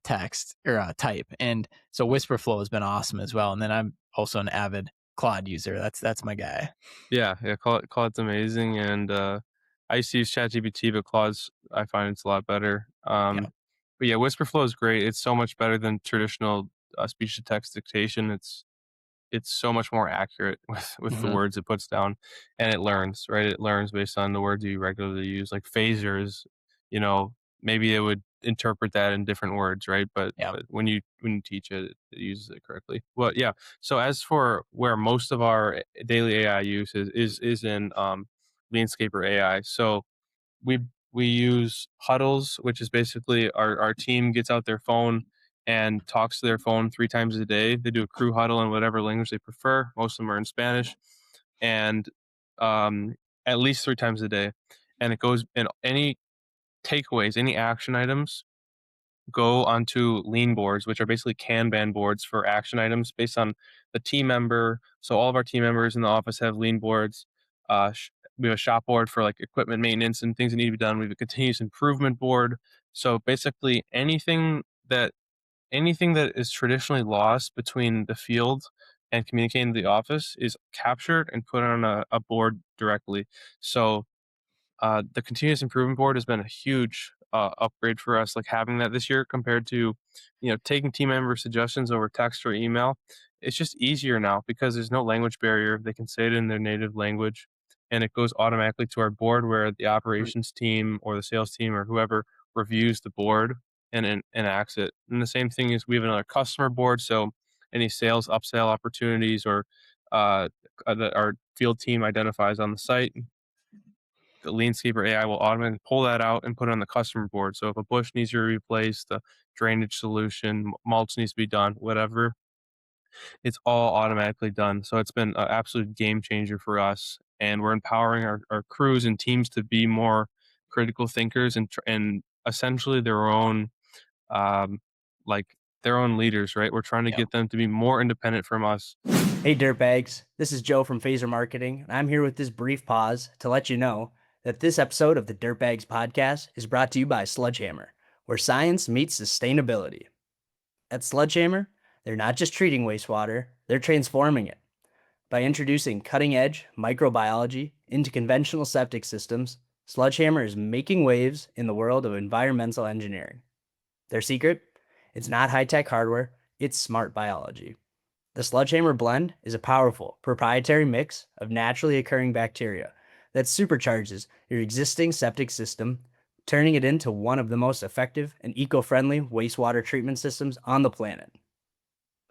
text or type. And so WhisperFlow has been awesome as well. And then I'm also an avid Claude user. That's my guy. Yeah, Claude's amazing, and, I used to use ChatGPT, but Claude's I find it's a lot better. Yeah. But yeah, WhisperFlow is great. It's so much better than traditional, speech to text dictation. It's so much more accurate with the Hmm. words it puts down, and it learns, right? It learns based on the words you regularly use, like phasers, you know, maybe it would interpret that in different words, right? But Yeah. when you teach it, it uses it correctly. Well, yeah. So as for where most of our daily AI use is in Landscaper AI. So we we use huddles, which is basically our team gets out their phone and talks to their phone 3 times a day. They do a crew huddle in whatever language they prefer. Most of them are in Spanish, and um, at least 3 times a day. And it goes in any takeaways, any action items go onto lean boards, which are basically Kanban boards for action items based on the team member. So all of our team members in the office have lean boards. We have a shop board for like equipment maintenance and things that need to be done. We have a continuous improvement board. So basically anything that is traditionally lost between the field and communicating to the office is captured and put on a board directly. So the continuous improvement board has been a huge upgrade for us, like having that this year compared to, taking team member suggestions over text or email. It's just easier now because there's no language barrier. They can say it in their native language, and it goes automatically to our board where the operations team or the sales team or whoever reviews the board and enacts it. And the same thing is we have another customer board, so any sales upsell opportunities or that our field team identifies on the site, the Leanscaper AI will automatically pull that out and put it on the customer board. So if a bush needs to be replaced, the drainage solution, mulch needs to be done, whatever, it's all automatically done. So it's been an absolute game changer for us. And we're empowering our crews and teams to be more critical thinkers and essentially um, like their own leaders, right? We're trying to Yeah. get them to be more independent from us. Hey, dirtbags. This is Joe from Phaser Marketing, and I'm here with this brief pause to let you know that this episode of the Dirtbags podcast is brought to you by SludgeHammer, where science meets sustainability. At SludgeHammer, they're not just treating wastewater, they're transforming it. By introducing cutting edge microbiology into conventional septic systems, SludgeHammer is making waves in the world of environmental engineering. Their secret? It's not high tech hardware, it's smart biology. The SludgeHammer blend is a powerful, proprietary mix of naturally occurring bacteria that supercharges your existing septic system turning it into one of the most effective and eco-friendly wastewater treatment systems on the planet.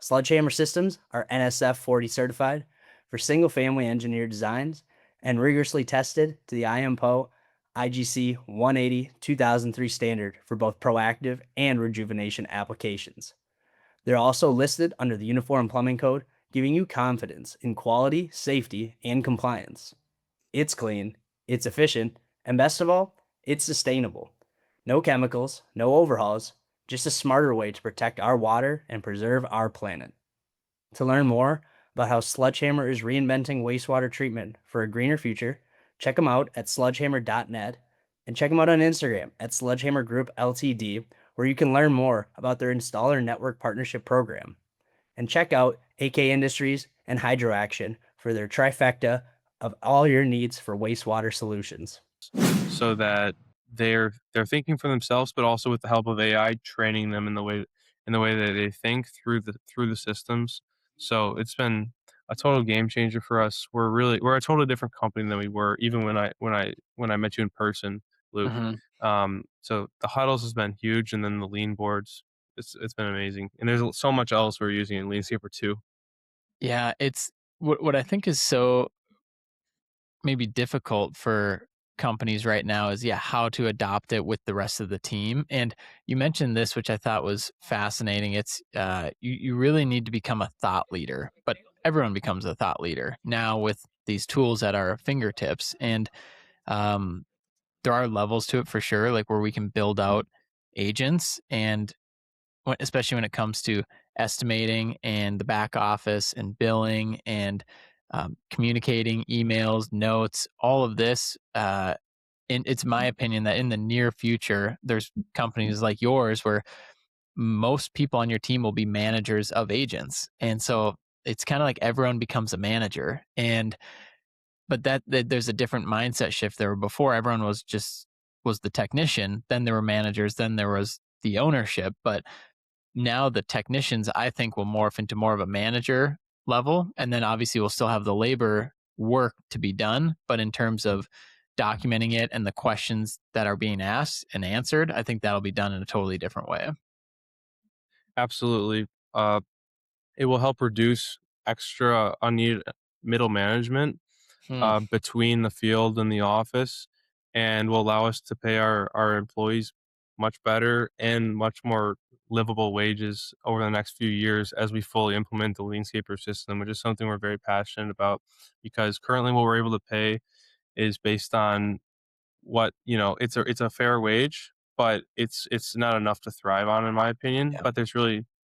SludgeHammer systems are NSF 40 certified for single-family engineered designs and rigorously tested to the IMPO IGC 180 2003 standard for both proactive and rejuvenation applications. They're also listed under the Uniform Plumbing Code, giving you confidence in quality, safety, and compliance. It's clean, it's efficient, and best of all, it's sustainable. No chemicals, no overhauls, just a smarter way to protect our water and preserve our planet. To learn more about how SludgeHammer is reinventing wastewater treatment for a greener future, check them out at sludgehammer.net and check them out on Instagram at SludgeHammer Group Ltd, where you can learn more about their installer network partnership program. And check out AK Industries and HydroAction for their trifecta of all your needs for wastewater solutions. So that they're thinking for themselves, but also with the help of AI, training them in the way that they think through the systems. So it's been a total game changer for us. We're a totally different company than we were even when I met you in person, Luke. Mhm. So the huddles has been huge, and then the lean boards. It's been amazing, and there's so much else we're using in Leanscaper too. Yeah, it's what I think is so maybe difficult for companies right now is how to adopt it with the rest of the team. And you mentioned this, which I thought was fascinating. It's you really need to become a thought leader, but everyone becomes a thought leader now with these tools at our fingertips. And um, there are levels to it for sure, like where we can build out agents and especially when it comes to estimating and the back office and billing and communicating emails, notes, all of this. And it's my opinion that in the near future, there's companies like yours where most people on your team will be managers of agents. And so it's kind of like everyone becomes a manager. And but that there's a different mindset shift there. Before everyone was the technician, then there were managers, then there was the ownership. But now the technicians, I think, will morph into more of a manager level. And then obviously we'll still have the labor work to be done. But in terms of documenting it and the questions that are being asked and answered, I think that'll be done in a totally different way. Absolutely. It will help reduce extra unneeded middle management Hmm. between the field and the office, and will allow us to pay our employees much better and much more livable wages over the next few years as we fully implement the Leanscaper system, which is something we're very passionate about, because currently what we're able to pay is based on what, it's a fair wage, but it's not enough to thrive on, in my opinion. Yeah. But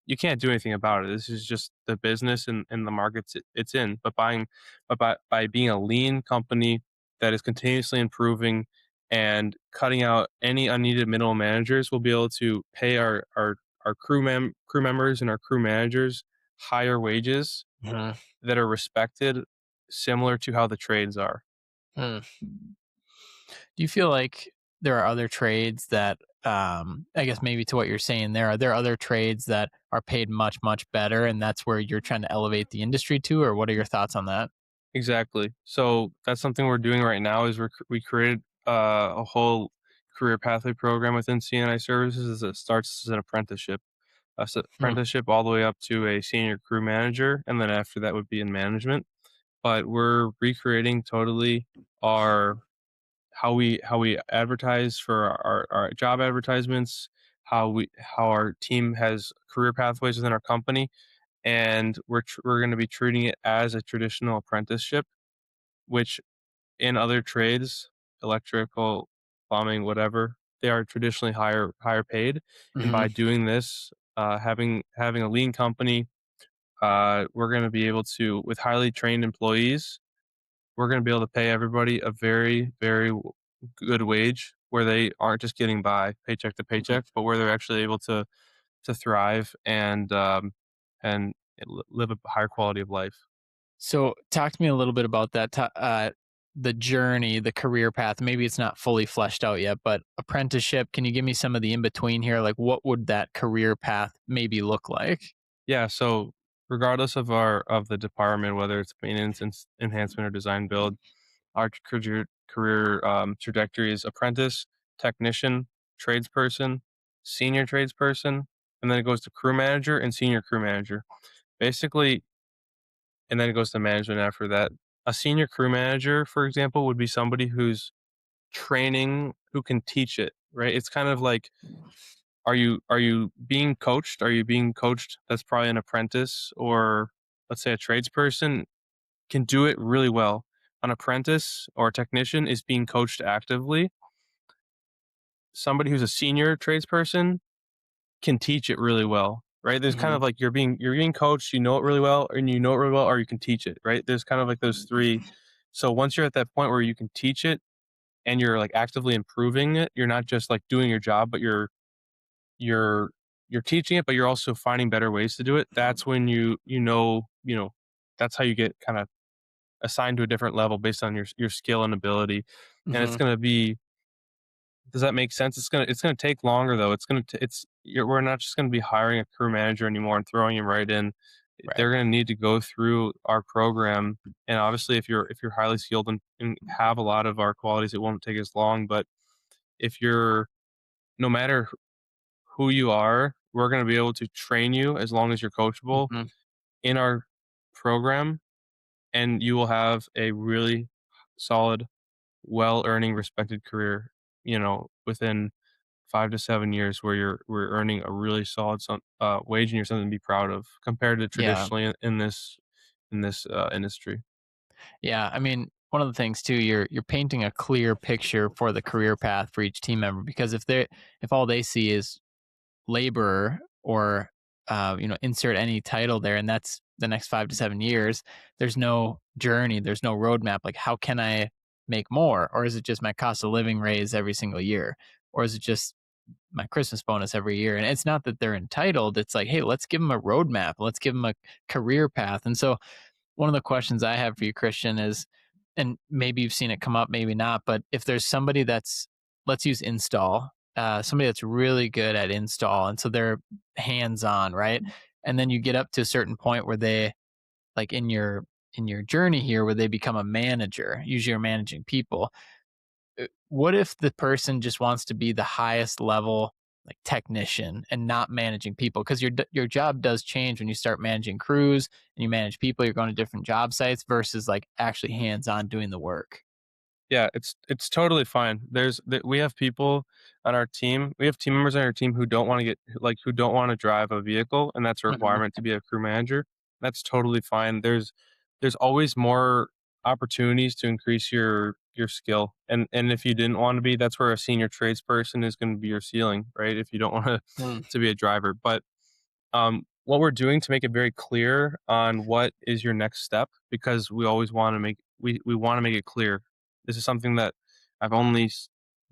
you can't do anything about it. This is just the business and the markets it's in. But by being a lean company that is continuously improving and cutting out any unneeded middle managers, we'll be able to pay our crew members and our crew managers higher wages Mhm. that are respected, similar to how the trades are. Hmm. Do you feel like there are other trades that, I guess maybe to what you're saying there, are there other trades that are paid much, much better and that's where you're trying to elevate the industry to, or what are your thoughts on that? Exactly. So that's something we're doing right now. We created a whole career pathway program within CNI Services that starts as an apprenticeship, Hmm. apprenticeship all the way up to a senior crew manager, and then after that would be in management. But we're recreating totally our how we advertise for our job advertisements, how our team has career pathways within our company, and we're going to be treating it as a traditional apprenticeship, which in other trades, electrical, plumbing, whatever, they are traditionally higher paid. And Hmm. by doing this, having a lean company, we're going to be able to, with highly trained employees, we're going to be able to pay everybody a very good wage where they aren't just getting by paycheck to paycheck, but where they're actually able to thrive and live a higher quality of life. So, talk to me a little bit about that. The journey, the career path. Maybe it's not fully fleshed out yet, but apprenticeship. Can you give me some of the in between here? Like, what would that career path maybe look like? Yeah, so regardless of the department, whether it's maintenance, enhancement, or design build, our career trajectory is apprentice, technician, tradesperson, senior tradesperson, and then it goes to crew manager and senior crew manager. Basically, and then it goes to management after that. A senior crew manager, for example, would be somebody who's training, who can teach it, right? It's kind of like, are you being coached? Are you being coached? That's probably an apprentice, or let's say a tradesperson can do it really well. An apprentice or a technician is being coached actively. Somebody who's a senior tradesperson can teach it really well, right? There's kind Hmm. of like you're being coached, you know it really well, and you know it really well, or you can teach it, right? There's kind of like those three. So once you're at that point where you can teach it and you're like actively improving it, you're not just like doing your job, but you're you're teaching it, but you're also finding better ways to do it. That's when you know that's how you get kind of assigned to a different level based on your skill and ability. And it's Hmm. going to be, does that make sense? It's gonna take longer though. We're not just gonna be hiring a crew manager anymore and throwing him right in. Right. They're gonna need to go through our program, and obviously, if you're highly skilled and have a lot of our qualities, it won't take as long. But if you're, no matter who you are, we're gonna be able to train you as long as you're coachable Hmm. in our program, and you will have a really solid, well earning, respected career. Within 5 to 7 years, where we're earning a really solid wage, and you're something to be proud of compared to Yeah. traditionally in this industry. Yeah. I mean, one of the things too, you're painting a clear picture for the career path for each team member, because if all they see is laborer, or insert any title there, and that's the next 5 to 7 years, there's no journey, there's no roadmap. Like, how can I make more? Or is it just my cost of living raise every single year? Or is it just my Christmas bonus every year? And it's not that they're entitled, it's like, hey, let's give them a roadmap, let's give them a career path. And so one of the questions I have for you, Christian, is, and maybe you've seen it come up, maybe not, but if there's somebody that's, let's use install, somebody that's really good at install, and so they're hands on, right? And then you get up to a certain point where they, like in your journey here, where they become a manager. Usually, you're managing people. What if the person just wants to be the highest level, like technician, and not managing people? Because your job does change when you start managing crews and you manage people. You're going to different job sites versus like actually hands on doing the work. Yeah, it's totally fine. We have people on our team. We have team members on our team who don't want to who don't want to drive a vehicle, and that's a Hmm. requirement to be a crew manager. That's totally fine. There's always more opportunities to increase your skill. And if you didn't want to be, that's where a senior tradesperson is going to be your ceiling, right? If you don't want to Mm. to be a driver. But what we're doing to make it very clear on what is your next step, because we always want to we want to make it clear. This is something that I've only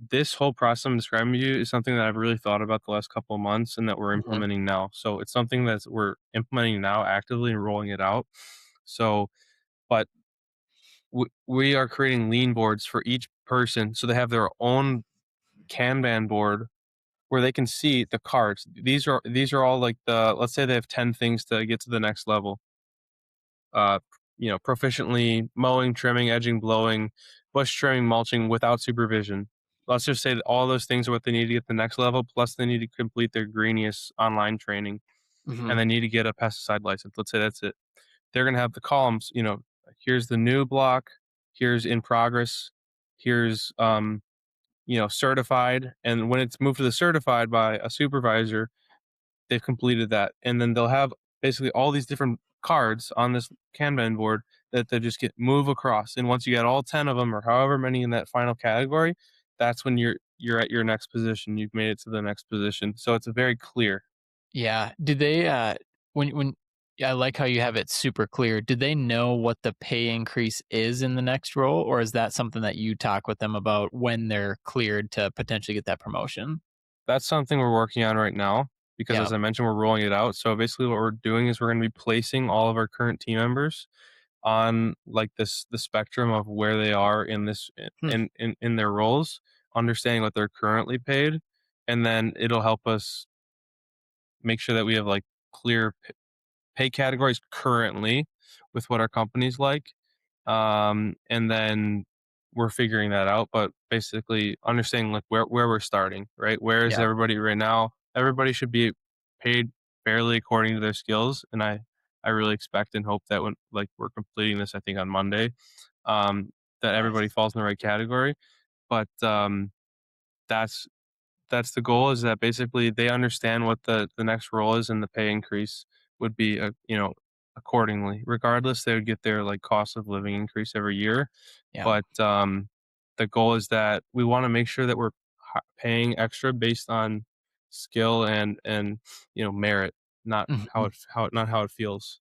this whole process I'm describing to you is something that I've really thought about the last couple of months, and that we're Hmm. implementing now. So it's something that we're implementing now actively and rolling it out. So, but we are creating lean boards for each person, so they have their own Kanban board where they can see the cards. These are all like let's say they have 10 things to get to the next level. Uh, proficiently mowing, trimming, edging, blowing, bush trimming, mulching without supervision. Let's just say that all those things are what they need to get the next level. Plus, they need to complete their greeniest online training, Hmm. and they need to get a pesticide license. Let's say that's it. They're going to have the columns. Here's the new block. Here's in progress. Here's certified. And when it's moved to the certified by a supervisor, they've completed that. And then they'll have basically all these different cards on this Kanban board that they just get move across. And once you get all 10 of them, or however many in that final category, that's when you're at your next position. You've made it to the next position. So it's very clear. Yeah. Do they when yeah, I like how you have it super clear. Do they know what the pay increase is in the next role, or is that something that you talk with them about when they're cleared to potentially get that promotion? That's something we're working on right now, because Yeah. as I mentioned, we're rolling it out. So basically what we're doing is we're going to be placing all of our current team members on like the spectrum of where they are in this Hmm. in their roles, understanding what they're currently paid, and then it'll help us make sure that we have like clear pay categories currently with what our company's like. And then we're figuring that out, but basically understanding like where we're starting, right? Where is Yeah. everybody right now? Everybody should be paid fairly according to their skills, and I really expect and hope that when like we're completing this, I think on Monday, um, that everybody Nice. falls in the right category. But that's that's the goal, is that basically they understand what the next role is, and the pay increase would be, accordingly. Regardless, they would get their like cost of living increase every year. Yeah. But the goal is that we want to make sure that we're paying extra based on skill and merit, not how Mhm. it feels.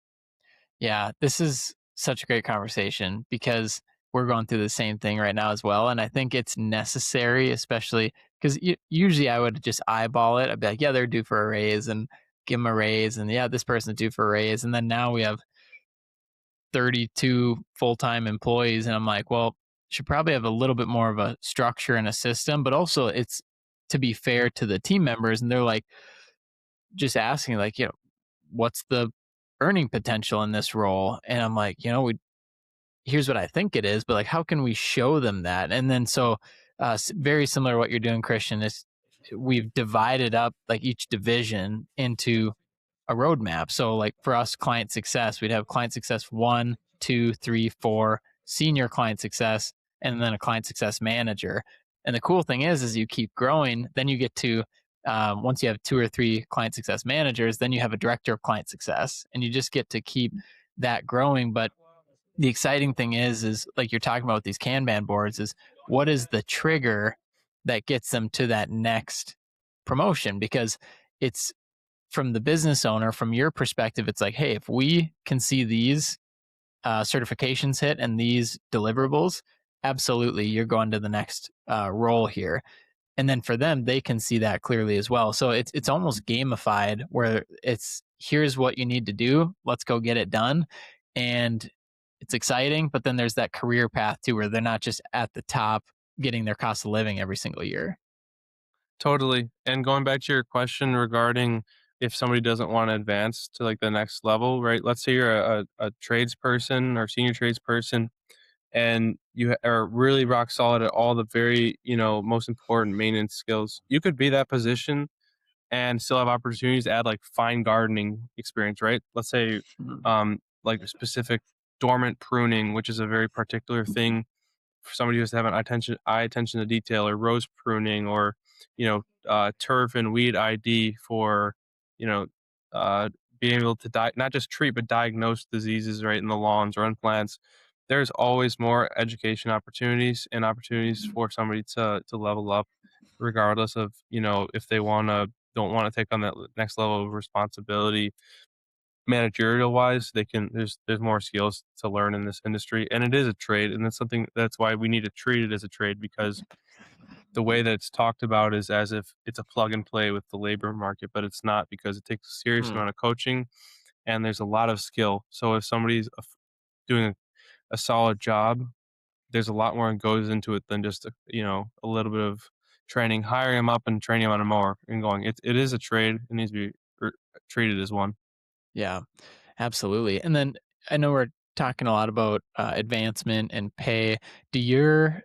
Yeah, this is such a great conversation because we're going through the same thing right now as well. And I think it's necessary, especially because usually I would just eyeball it. I'd be like, yeah, they're due for a raise and give them a raise. And yeah, this person's due for a raise. And then now we have 32 full time employees. And I'm like, well, should probably have a little bit more of a structure and a system. But also, it's to be fair to the team members. And they're like, just asking, like, what's the earning potential in this role? And I'm like, here's what I think it is, but like, how can we show them that? And then so, very similar to what you're doing, Christian, is we've divided up like each division into a roadmap. So like for us, client success, we'd have client success 1, 2, 3, 4, senior client success, and then a client success manager. And the cool thing is you keep growing, then you get to once you have 2 or 3 client success managers, then you have a director of client success, and you just get to keep that growing. But the exciting thing is like you're talking about with these Kanban boards, is what is the trigger that gets them to that next promotion? Because it's from the business owner, from your perspective, it's like, hey, if we can see these certifications hit and these deliverables, absolutely, you're going to the next role here. And then for them, they can see that clearly as well. So it's almost gamified, where it's here's what you need to do, let's go get it done, and it's exciting. But then there's that career path too, where they're not just at the top getting their cost of living every single year. Totally. And going back to your question regarding if somebody doesn't want to advance to like the next level, right? Let's say you're a tradesperson or senior tradesperson, and are really rock solid at all the very, most important maintenance skills. You could be that position and still have opportunities to add like fine gardening experience, right? Let's say Mhm. like a specific dormant pruning, which is a very particular thing for somebody who has to have an eye attention to detail, or rose pruning, or turf and weed ID for you know being able to not just treat but diagnose diseases right in the lawns or in plants. There's always more education opportunities and opportunities for somebody to level up, regardless of if they don't want to take on that next level of responsibility. Managerial wise, they can there's more skills to learn in this industry, and it is a trade, and that's why we need to treat it as a trade, because the way that it's talked about is as if it's a plug and play with the labor market, but it's not, because it takes a serious Mm. amount of coaching and there's a lot of skill. So if somebody's doing a solid job, there's a lot more that goes into it than just a little bit of training, hiring them up and training them on a mower and going. It is a trade. It needs to be treated as one. Yeah, absolutely. And then I know we're talking a lot about advancement and pay. Do your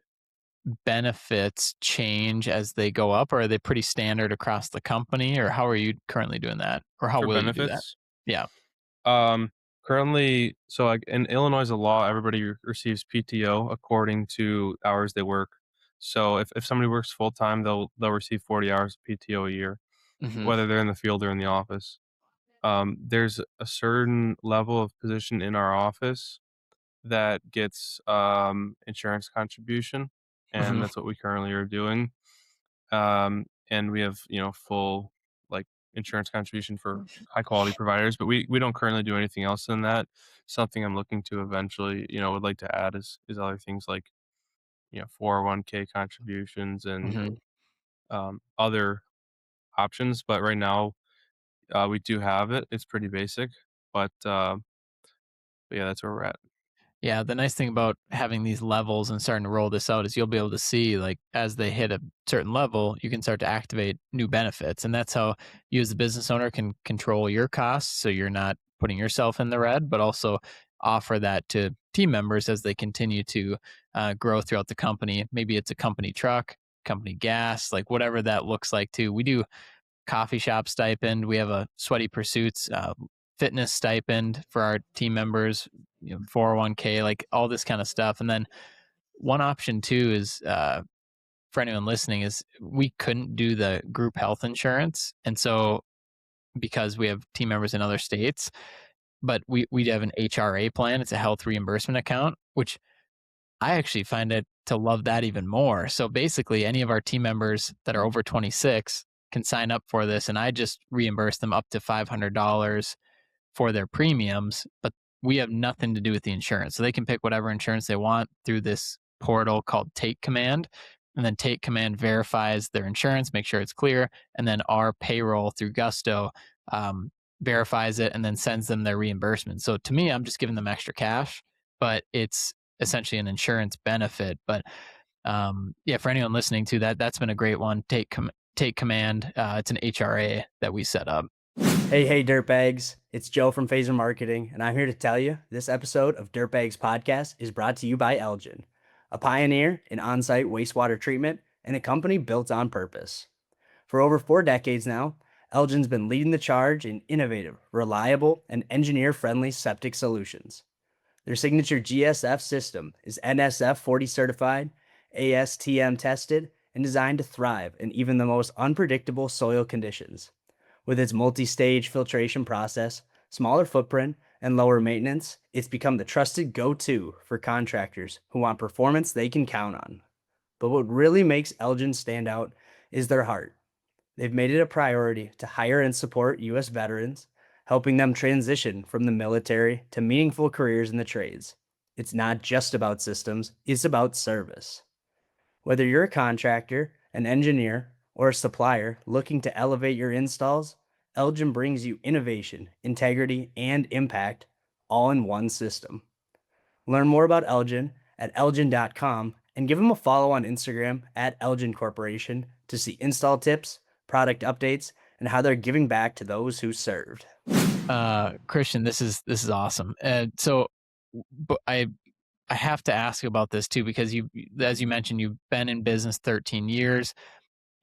benefits change as they go up, or are they pretty standard across the company, or how are you currently doing that, or how For will you do that? benefits, Yeah. Um, currently, so like in Illinois, a law, everybody receives PTO according to hours they work. So if somebody works full time, they'll receive 40 hours of PTO a year, Hmm. whether they're in the field or in the office. There's a certain level of position in our office that gets insurance contribution, and Hmm. that's what we currently are doing. And we have full like insurance contribution for high quality providers, but we don't currently do anything else than that. Something I'm looking to eventually would like to add is other things like 401k contributions and Hmm. other options. But right now we do have it. It's pretty basic, but yeah, that's where we're at. Yeah, the nice thing about having these levels and starting to roll this out is you'll be able to see, like, as they hit a certain level, you can start to activate new benefits. And that's how you, as the business owner, can control your costs. So you're not putting yourself in the red, but also offer that to team members as they continue to grow throughout the company. Maybe it's a company truck, company gas, like whatever that looks like too. We do coffee shop stipend. We have a Sweaty Pursuits fitness stipend for our team members, 401k, like all this kind of stuff. And then one option too is for anyone listening is we couldn't do the group health insurance. And so because we have team members in other states, but we have an HRA plan. It's a health reimbursement account, which I actually find it to love that even more. So basically, any of our team members that are over 26 can sign up for this, and I just reimburse them up to $500 for their premiums, but we have nothing to do with the insurance. So they can pick whatever insurance they want through this portal called Take Command. And then Take Command verifies their insurance, make sure it's clear. And then our payroll through Gusto verifies it and then sends them their reimbursement. So to me, I'm just giving them extra cash, but it's essentially an insurance benefit. But yeah, for anyone listening to that, that's been a great one. Take Command. It's an HRA that we set up. Hey, dirtbags. It's Joe from Phaser Marketing, and I'm here to tell you this episode of Dirtbags Podcast is brought to you by Eljen, a pioneer in on-site wastewater treatment and a company built on purpose. For over 4 decades now, Eljen's been leading the charge in innovative, reliable, and engineer-friendly septic solutions. Their signature GSF system is NSF 40 certified, ASTM tested, and designed to thrive in even the most unpredictable soil conditions. With its multi-stage filtration process, smaller footprint, and lower maintenance, it's become the trusted go-to for contractors who want performance they can count on. But what really makes Eljen stand out is their heart. They've made it a priority to hire and support U.S. veterans, helping them transition from the military to meaningful careers in the trades. It's not just about systems, it's about service. Whether you're a contractor, an engineer, or a supplier looking to elevate your installs, Eljen brings you innovation, integrity, and impact all in one system. Learn more about Eljen at eljen.com and give them a follow on Instagram at Eljen Corporation to see install tips, product updates, and how they're giving back to those who served. Christian, this is awesome. So, but I have to ask about this too because you, as you mentioned, you've been in business 13 years.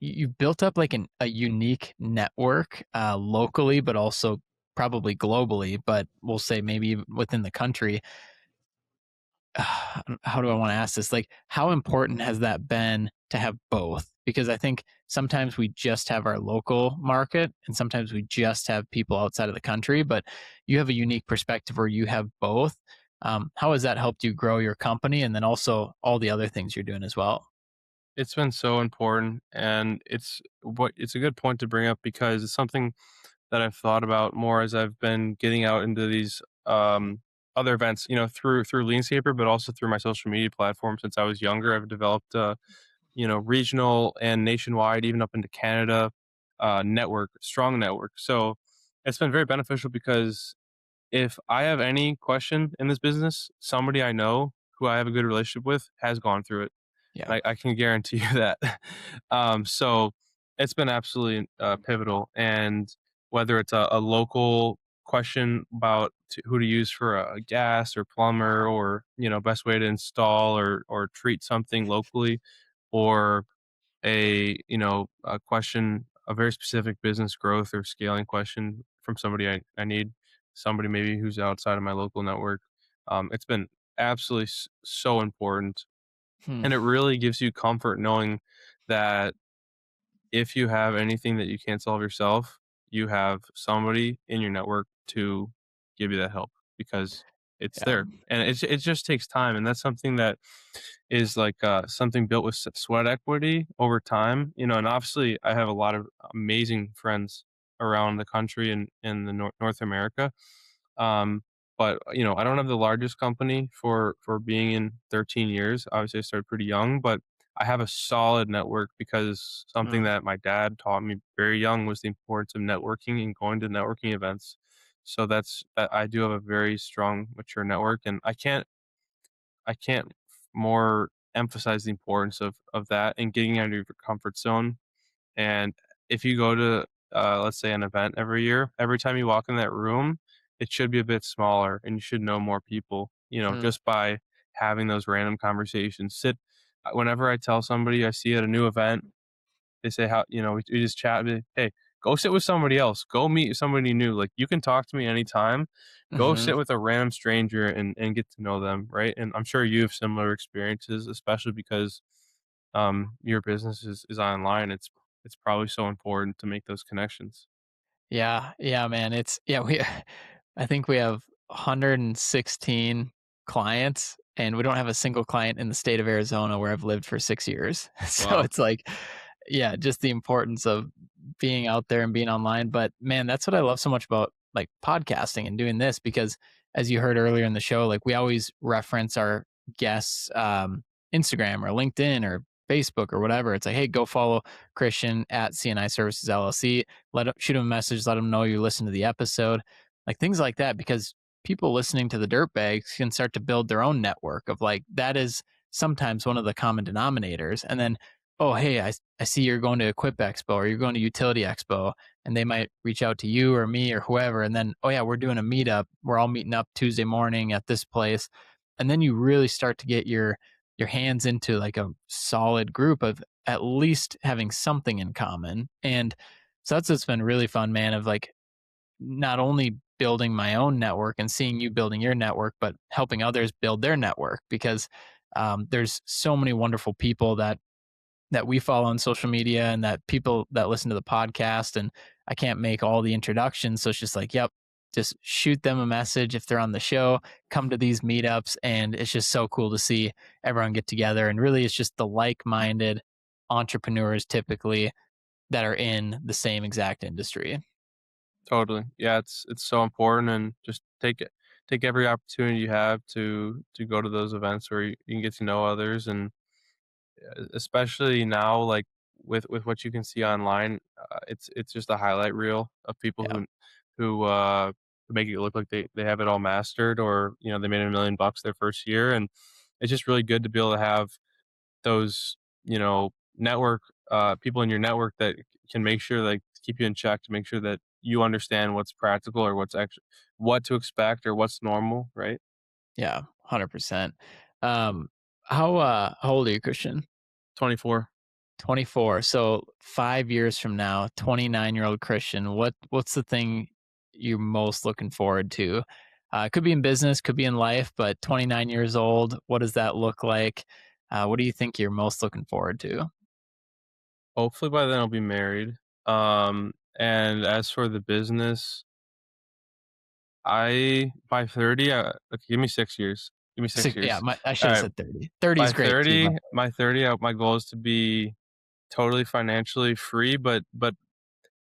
You've built up like a unique network locally, but also probably globally. But we'll say maybe within the country. How do I want to ask this? Like, how important has that been to have both? Because I think sometimes we just have our local market and sometimes we just have people outside of the country, but you have a unique perspective where you have both. How has that helped you grow your company and then also all the other things you're doing as well? It's been so important, and it's a good point to bring up because it's something that I've thought about more as I've been getting out into these other events, through Leanscaper, but also through my social media platform. Since I was younger, I've developed regional and nationwide, even up into Canada, strong network. So it's been very beneficial because if I have any question in this business, somebody I know who I have a good relationship with has gone through it. Yeah. I can guarantee you that. So it's been absolutely pivotal. And whether it's a local question about who to use for a gas or plumber, or best way to install or treat something locally, or a question, a very specific business growth or scaling question from somebody I need, somebody maybe who's outside of my local network. It's been absolutely so important, Hmm. and it really gives you comfort knowing that if you have anything that you can't solve yourself, you have somebody in your network to give you that help because it's Yeah. there. And it just takes time. And that's something that is like something built with sweat equity over time. And obviously, I have a lot of amazing friends around the country and in the North America. Um, but I don't have the largest company for being in 13 years. Obviously, I started pretty young, but I have a solid network because something Mm. that my dad taught me very young was the importance of networking and going to networking events. So that's that I do have a very strong, mature network, and I can't more emphasize the importance of that and getting out of your comfort zone. And if you go to let's say an event every year, every time you walk in that room, it should be a bit smaller and you should know more people, Mhm. just by having those random conversations. Whenever I tell somebody I see at a new event, they say how, we just chat, be like, hey, go sit with somebody else, go meet somebody new. Like, you can talk to me anytime. Go Mhm. sit with a random stranger and get to know them, right? And I'm sure you have similar experiences, especially because your business is online. It's probably so important to make those connections. Yeah, yeah, man. We I think we have 116 clients, and we don't have a single client in the state of Arizona where I've lived for 6 years. So Wow. it's like, yeah, just the importance of being out there and being online. But man, that's what I love so much about like podcasting and doing this because as you heard earlier in the show, like we always reference our guests Instagram or LinkedIn or Facebook or whatever. It's like, hey, go follow Christian at C+I Services LLC. Shoot him a message, let him know you listen to the episode, like things like that, because people listening to the dirtbags can start to build their own network of like that is sometimes one of the common denominators. And then, oh hey, I see you're going to Equip Expo or you're going to Utility Expo, and they might reach out to you or me or whoever, and then oh yeah, we're doing a meetup, we're all meeting up Tuesday morning at this place, and then you really start to get your hands into like a solid group of at least having something in common. And so that's what's been really fun, man, of like not only building my own network and seeing you building your network, but helping others build their network because there's so many wonderful people that we follow on social media and that people that listen to the podcast. And I can't make all the introductions. So it's just like, yep, just shoot them a message if they're on the show, come to these meetups. And it's just so cool to see everyone get together. And really, it's just the like minded entrepreneurs typically that are in the same exact industry. Totally. Yeah, it's so important, and just take every opportunity you have to go to those events where you can get to know others, and especially now, like with what you can see online, it's just a highlight reel of people Yeah. who make it look like they have it all mastered, or they made $1 million their first year, and it's just really good to be able to have those, network people in your network that can make sure, like, keep you in check, to make sure that you understand what's practical, or what to expect, or what's normal, right? Yeah. 100%. Um, how old are you, Christian? 24. 24. So 5 years from now, 29-year-old Christian, what's the thing you're most looking forward to? It could be in business, could be in life, but 29 years old, what does that look like? What do you think you're most looking forward to? Hopefully by then I'll be married. And as for the business, I by 30, okay, give me 6 years. Give me 6 Yeah, years. I should have Alright, said 30. 30 is by great too. 30 my 30, my goal is to be totally financially free, but,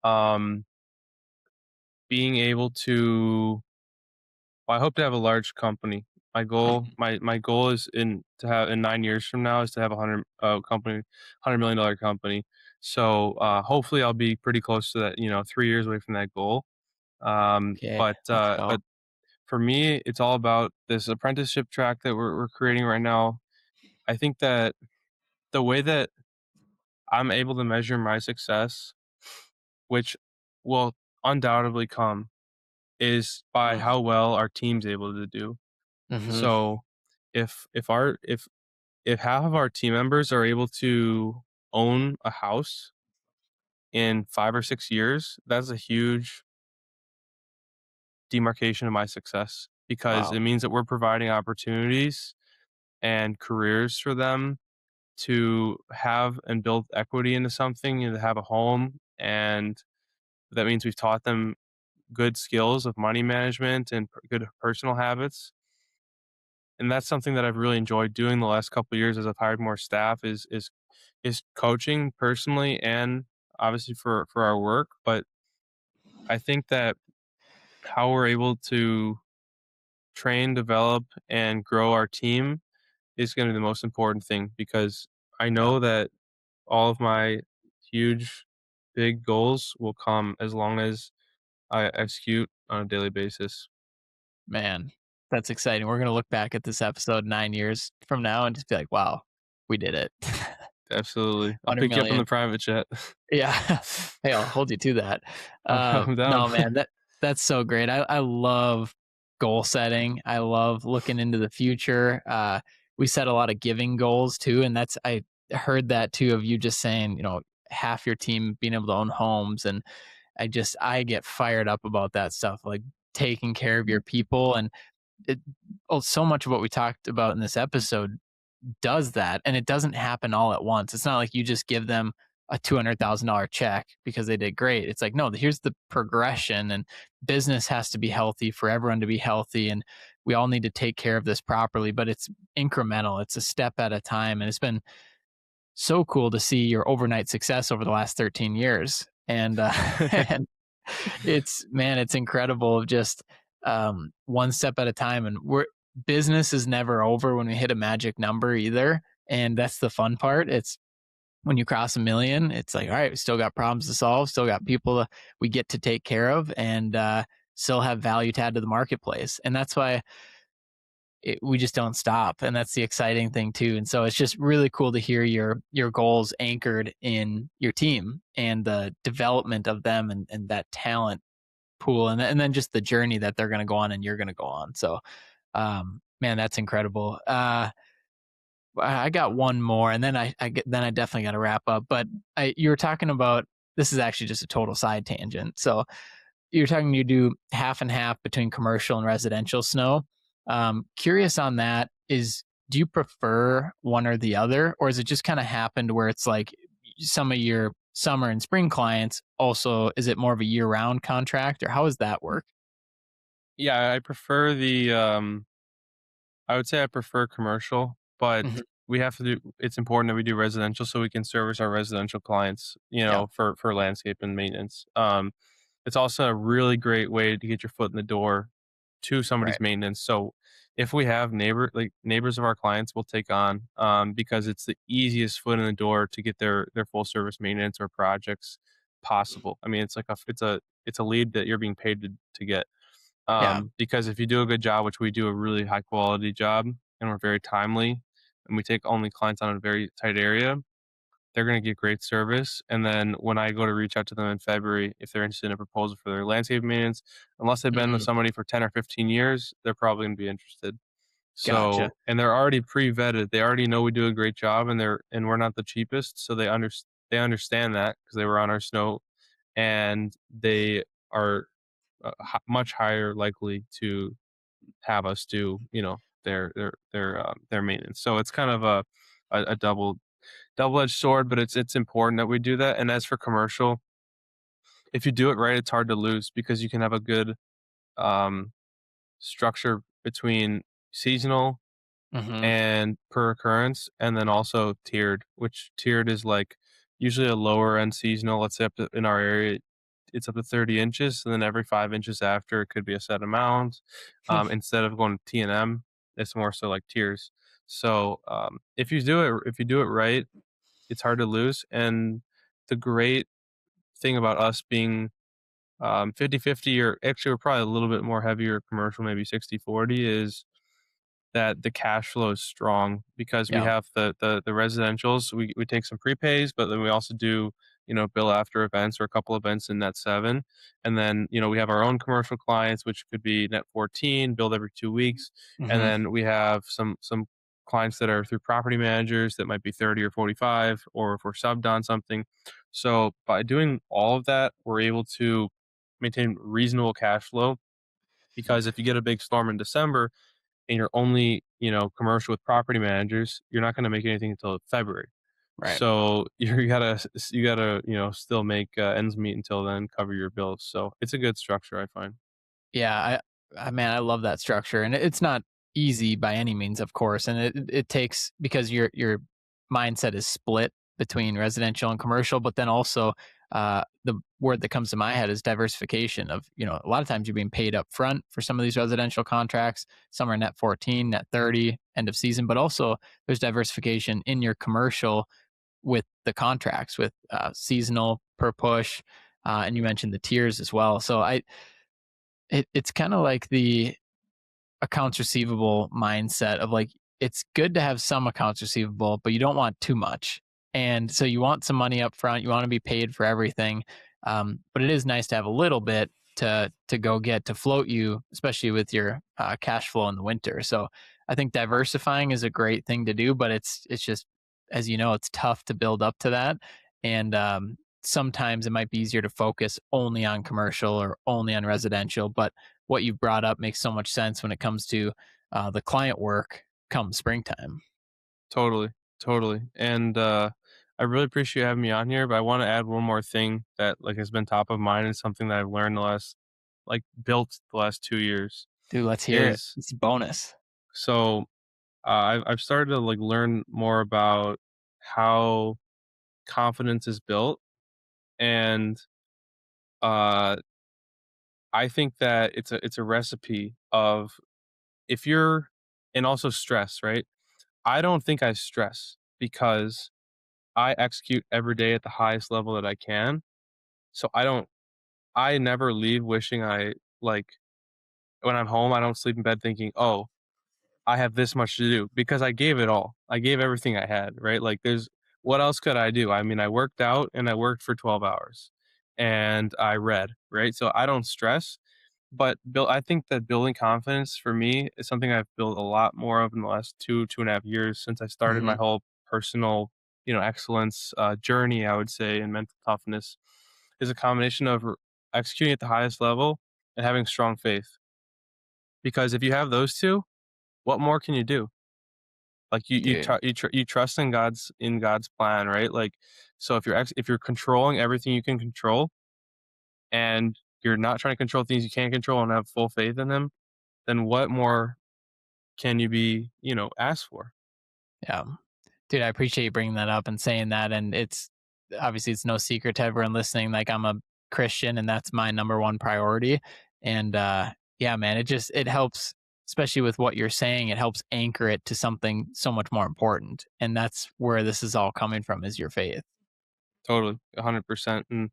um, being able to well, I hope to have a large company. My goal is in 9 years from now is to have a 100 million dollar company. So, hopefully I'll be pretty close to that, 3 years away from that goal. Okay, let's But go. for me, it's all about this apprenticeship track that we're creating right now. I think that the way that I'm able to measure my success, which will undoubtedly come, is by Mm. how well our team's able to do. Mhm. So if half of our team members are able to own a house in 5 or 6 years, that's a huge demarcation of my success, because Wow. it means that we're providing opportunities and careers for them to have and build equity into something, to have a home. And that means we've taught them good skills of money management and good personal habits. And that's something that I've really enjoyed doing the last couple of years as I've hired more staff, is coaching personally and obviously for our work. But I think that how we're able to train, develop, and grow our team is going to be the most important thing, because I Yeah. know that all of my huge, big goals will come as long as I execute on a daily basis. Man, that's exciting. We're gonna look back at this episode 9 years from now and just be like, "Wow, we did it." Absolutely. I'll pick you up on 100,000,000. the private jet. Yeah. Hey, I'll hold you to that. I'm down. No, man, That's so great. I love goal setting. I love looking into the future. We set a lot of giving goals too. And I heard that too of you just saying, half your team being able to own homes. And I get fired up about that stuff, like taking care of your people. And so much of what we talked about in this episode does that, and it doesn't happen all at once. It's not like you just give them a $200,000 check because they did great. It's like, no, here's the progression, and business has to be healthy for everyone to be healthy, and we all need to take care of this properly. But it's incremental. It's a step at a time, and it's been so cool to see your overnight success over the last 13 years. And and it's incredible. Just one step at a time, and business is never over when we hit a magic number either. And that's the fun part. It's when you cross 1 million, it's like, all right, we still got problems to solve, still got people we get to take care of, and still have value to add to the marketplace. And that's why we just don't stop. And that's the exciting thing too. And so it's just really cool to hear your goals anchored in your team and the development of them, and that talent pool, and then just the journey that they're going to go on and you're going to go on. So man, that's incredible. I got one more, and then I definitely got to wrap up. But you were talking about, this is actually just a total side tangent. So you're talking, you do half and half between commercial and residential snow. Curious on that is, do you prefer one or the other, or is it just kind of happened where it's like some of your summer and spring clients also, is it more of a year-round contract, or how does that work? Yeah, I prefer I would say I prefer commercial, but Mhm. it's important that we do residential so we can service our residential clients, Yep. for landscape and maintenance. It's also a really great way to get your foot in the door to somebody's Right. maintenance. So if we have neighbors of our clients we'll take on, because it's the easiest foot in the door to get their full service maintenance or projects possible. I mean, it's a lead that you're being paid to get. Yeah. Because if you do a good job, which we do a really high quality job and we're very timely and we take only clients on a very tight area, they're going to get great service. And then when I go to reach out to them in February, if they're interested in a proposal for their landscape maintenance, unless they've been with Mhm. somebody for 10 or 15 years, they're probably going to be interested. Gotcha. And they're already pre-vetted. They already know we do a great job, and we're not the cheapest. So they understand that because they were on our snow, and they are much higher likely to have us do, their maintenance. So it's kind of a double-edged sword, but it's important that we do that. And as for commercial, if you do it right, it's hard to lose because you can have a good um, structure between seasonal Mhm. and per occurrence, and then also tiered, which tiered is like usually a lower end seasonal. Let's say up to, in our area, it's up to 30 inches, and then every 5 inches after it could be a set amount. Instead of going T and M, it's more so like tiers. So if you do it right, it's hard to lose. And the great thing about us being 50/50, or actually we're probably a little bit more heavier commercial, maybe 60/40, is that the cash flow is strong because we Yeah. have the residentials. We take some prepays, but then we also do, bill after events or a couple events in net 7. And then, we have our own commercial clients, which could be net 14, billed every 2 weeks. And Mhm. then we have some clients that are through property managers that might be 30 or 45, or if we're subbed on something. So by doing all of that, we're able to maintain reasonable cash flow, because if you get a big storm in December and you're only, commercial with property managers, you're not going to make anything until February. Right. So you gotta, still make ends meet until then, cover your bills. So it's a good structure, I find. Yeah, man, I love that structure, and it's not easy by any means, of course, and it takes, because your mindset is split between residential and commercial, but then also the word that comes to my head is diversification. Of, a lot of times you're being paid up front for some of these residential contracts. Some are net 14, net 30, end of season, but also there's diversification in your commercial with the contracts, with seasonal per push, and you mentioned the tiers as well. So it's kind of like the accounts receivable mindset of like, it's good to have some accounts receivable, but you don't want too much. And so you want some money up front. You want to be paid for everything. But it is nice to have a little bit to go get to float you, especially with your cash flow in the winter. So I think diversifying is a great thing to do, but it's just, as you know, it's tough to build up to that. And sometimes it might be easier to focus only on commercial or only on residential. But what you've brought up makes so much sense when it comes to the client work come springtime. Totally, totally. And I really appreciate you having me on here, but I want to add one more thing that like has been top of mind and something that I've learned built the last 2 years Dude, let's hear it. is It's a bonus. so I've started to like learn more about how confidence is built, and uh, I think that it's a recipe of if you're and also stress, right? I don't think I stress because I execute every day at the highest level that I can. So I never leave wishing like, when I'm home, I don't sleep in bed thinking, "Oh, I have this much to do," because I gave it all. I gave everything I had, right? Like, what else could I do? I mean, I worked out and I worked for 12 hours and I read, right? So I don't stress, but I think that building confidence for me is something I've built a lot more of in the last 2.5 years since I started my Hmm. whole personal, excellence journey. I would say in mental toughness is a combination of executing at the highest level and having strong faith. Because if you have those two, what more can you do? Like Dude. you trust in God's plan, right? Like, so if you're controlling everything you can control, and you're not trying to control things you can't control and have full faith in Him, then what more can you be, asked for? Yeah. Dude, I appreciate you bringing that up and saying that. And it's obviously it's no secret to everyone listening. Like I'm a Christian and that's my number one priority. And yeah, man, it helps, especially with what you're saying, it helps anchor it to something so much more important. And that's where this is all coming from is your faith. Totally, 100%. And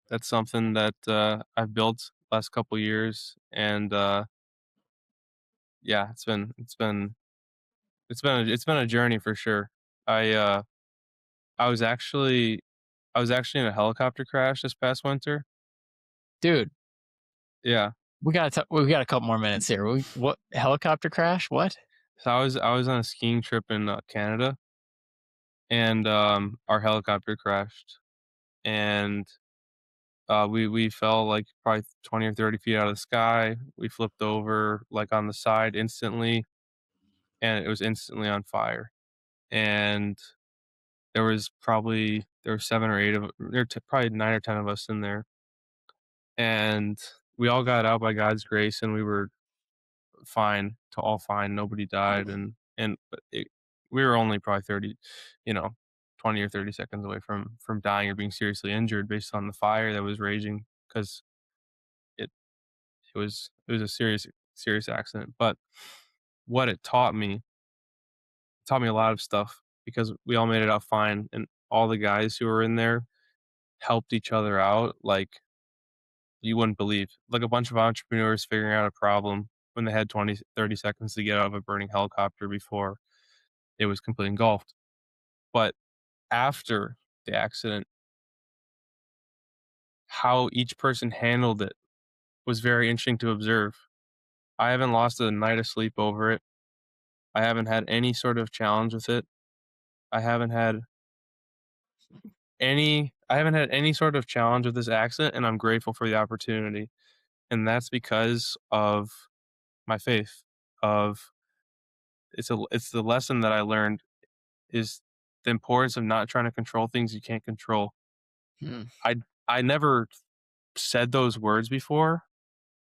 that's something that I've built last couple years, and yeah, it's been a journey for sure. I uh, I was actually I was actually in a helicopter crash this past winter. Dude, Yeah. we got a couple more minutes here. What helicopter crash? What? So I was on a skiing trip in Canada, and our helicopter crashed, and we fell like probably 20 or 30 feet out of the sky. We flipped over like on the side instantly, and it was instantly on fire. And there were 7 or 8 of probably 9 or 10 of us in there, and we all got out by God's grace, and we were all fine. Nobody died, but we were only probably 30, you know, 20 or 30 seconds away from dying or being seriously injured based on the fire that was raging because it it was a serious accident. But what it taught me a lot of stuff because we all made it out fine, and all the guys who were in there helped each other out like you wouldn't believe. Like a bunch of entrepreneurs figuring out a problem when they had 20, 30 seconds to get out of a burning helicopter before it was completely engulfed. But after the accident, how each person handled it was very interesting to observe. I haven't lost a night of sleep over it. I haven't had any sort of challenge with it. I haven't had any sort of challenge with this accident, and I'm grateful for the opportunity. And that's because of my faith of it's the lesson that I learned is the importance of not trying to control things you can't control. Hmm. I I never said those words before.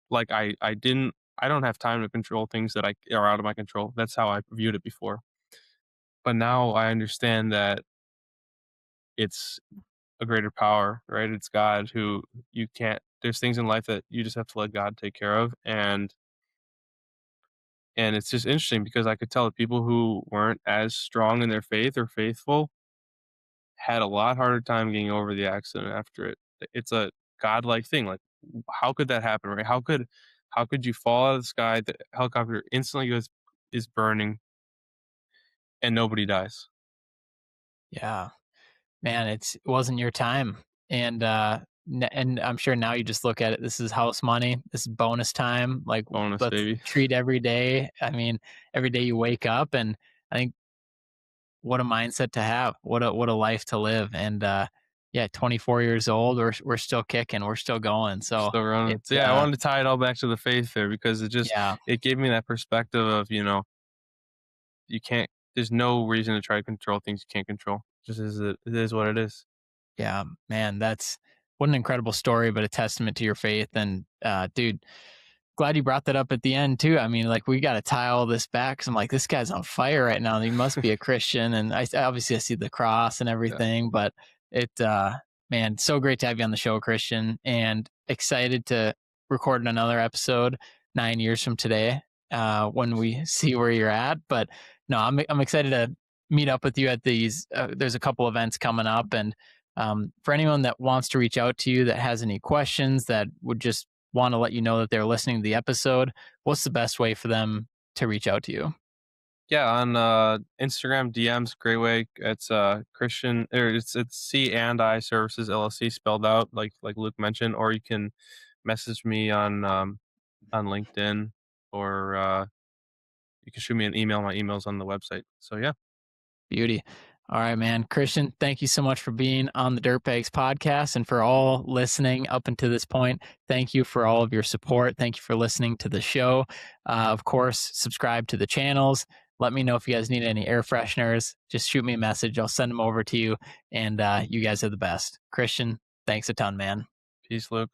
Like I don't have time to control things that I are out of my control. That's how I viewed it before. But now I understand that it's a greater power, right? It's God who you can't there's things in life that you just have to let God take care of, and it's just interesting because I could tell that people who weren't as strong in their faith or faithful had a lot harder time getting over the accident after it. It's a godlike thing. Like, how could that happen, right? How could you fall out of the sky? The helicopter instantly is burning, and nobody dies. Yeah. Man, it wasn't your time. And and I'm sure now you just look at it, this is house money, this is bonus time. Like, Bonus, let's baby. treat every day. I mean, every day you wake up, and I think what a mindset to have. What a life to live. And yeah, 24 years old, we're still kicking, we're still going. So Still running. it's So, yeah, I wanted to tie it all back to the faith there because yeah, it gave me that perspective of, you can't there's no reason to try to control things you can't control. Just it is what it is. yeah, man, that's what an incredible story, but a testament to your faith. And dude, glad you brought that up at the end too. I mean, like, we got to tie all this back. Cause I'm like, this guy's on fire right now. He must be a Christian. And obviously I see the cross and Yeah. everything, but man, so great to have you on the show, Christian, and excited to record another episode 9 years from today, when we see where you're at. But no, I'm excited to meet up with you at these. There's a couple events coming up, and for anyone that wants to reach out to you, that has any questions, that would just want to let you know that they're listening to the episode, what's the best way for them to reach out to you? Yeah, on Instagram DMs, great way. It's Christian, or it's C&I Services LLC spelled out like Luke mentioned, or you can message me on LinkedIn, or you can shoot me an email. My email's on the website. So yeah, Beauty. All right, man. Christian, thank you so much for being on the Dirtbags podcast, and for all listening up until this point. Thank you for all of your support. Thank you for listening to the show. Of course, subscribe to the channels. Let me know if you guys need any air fresheners. Just shoot me a message. I'll send them over to you. And you guys are the best. Christian, thanks a ton, man. peace, Luke.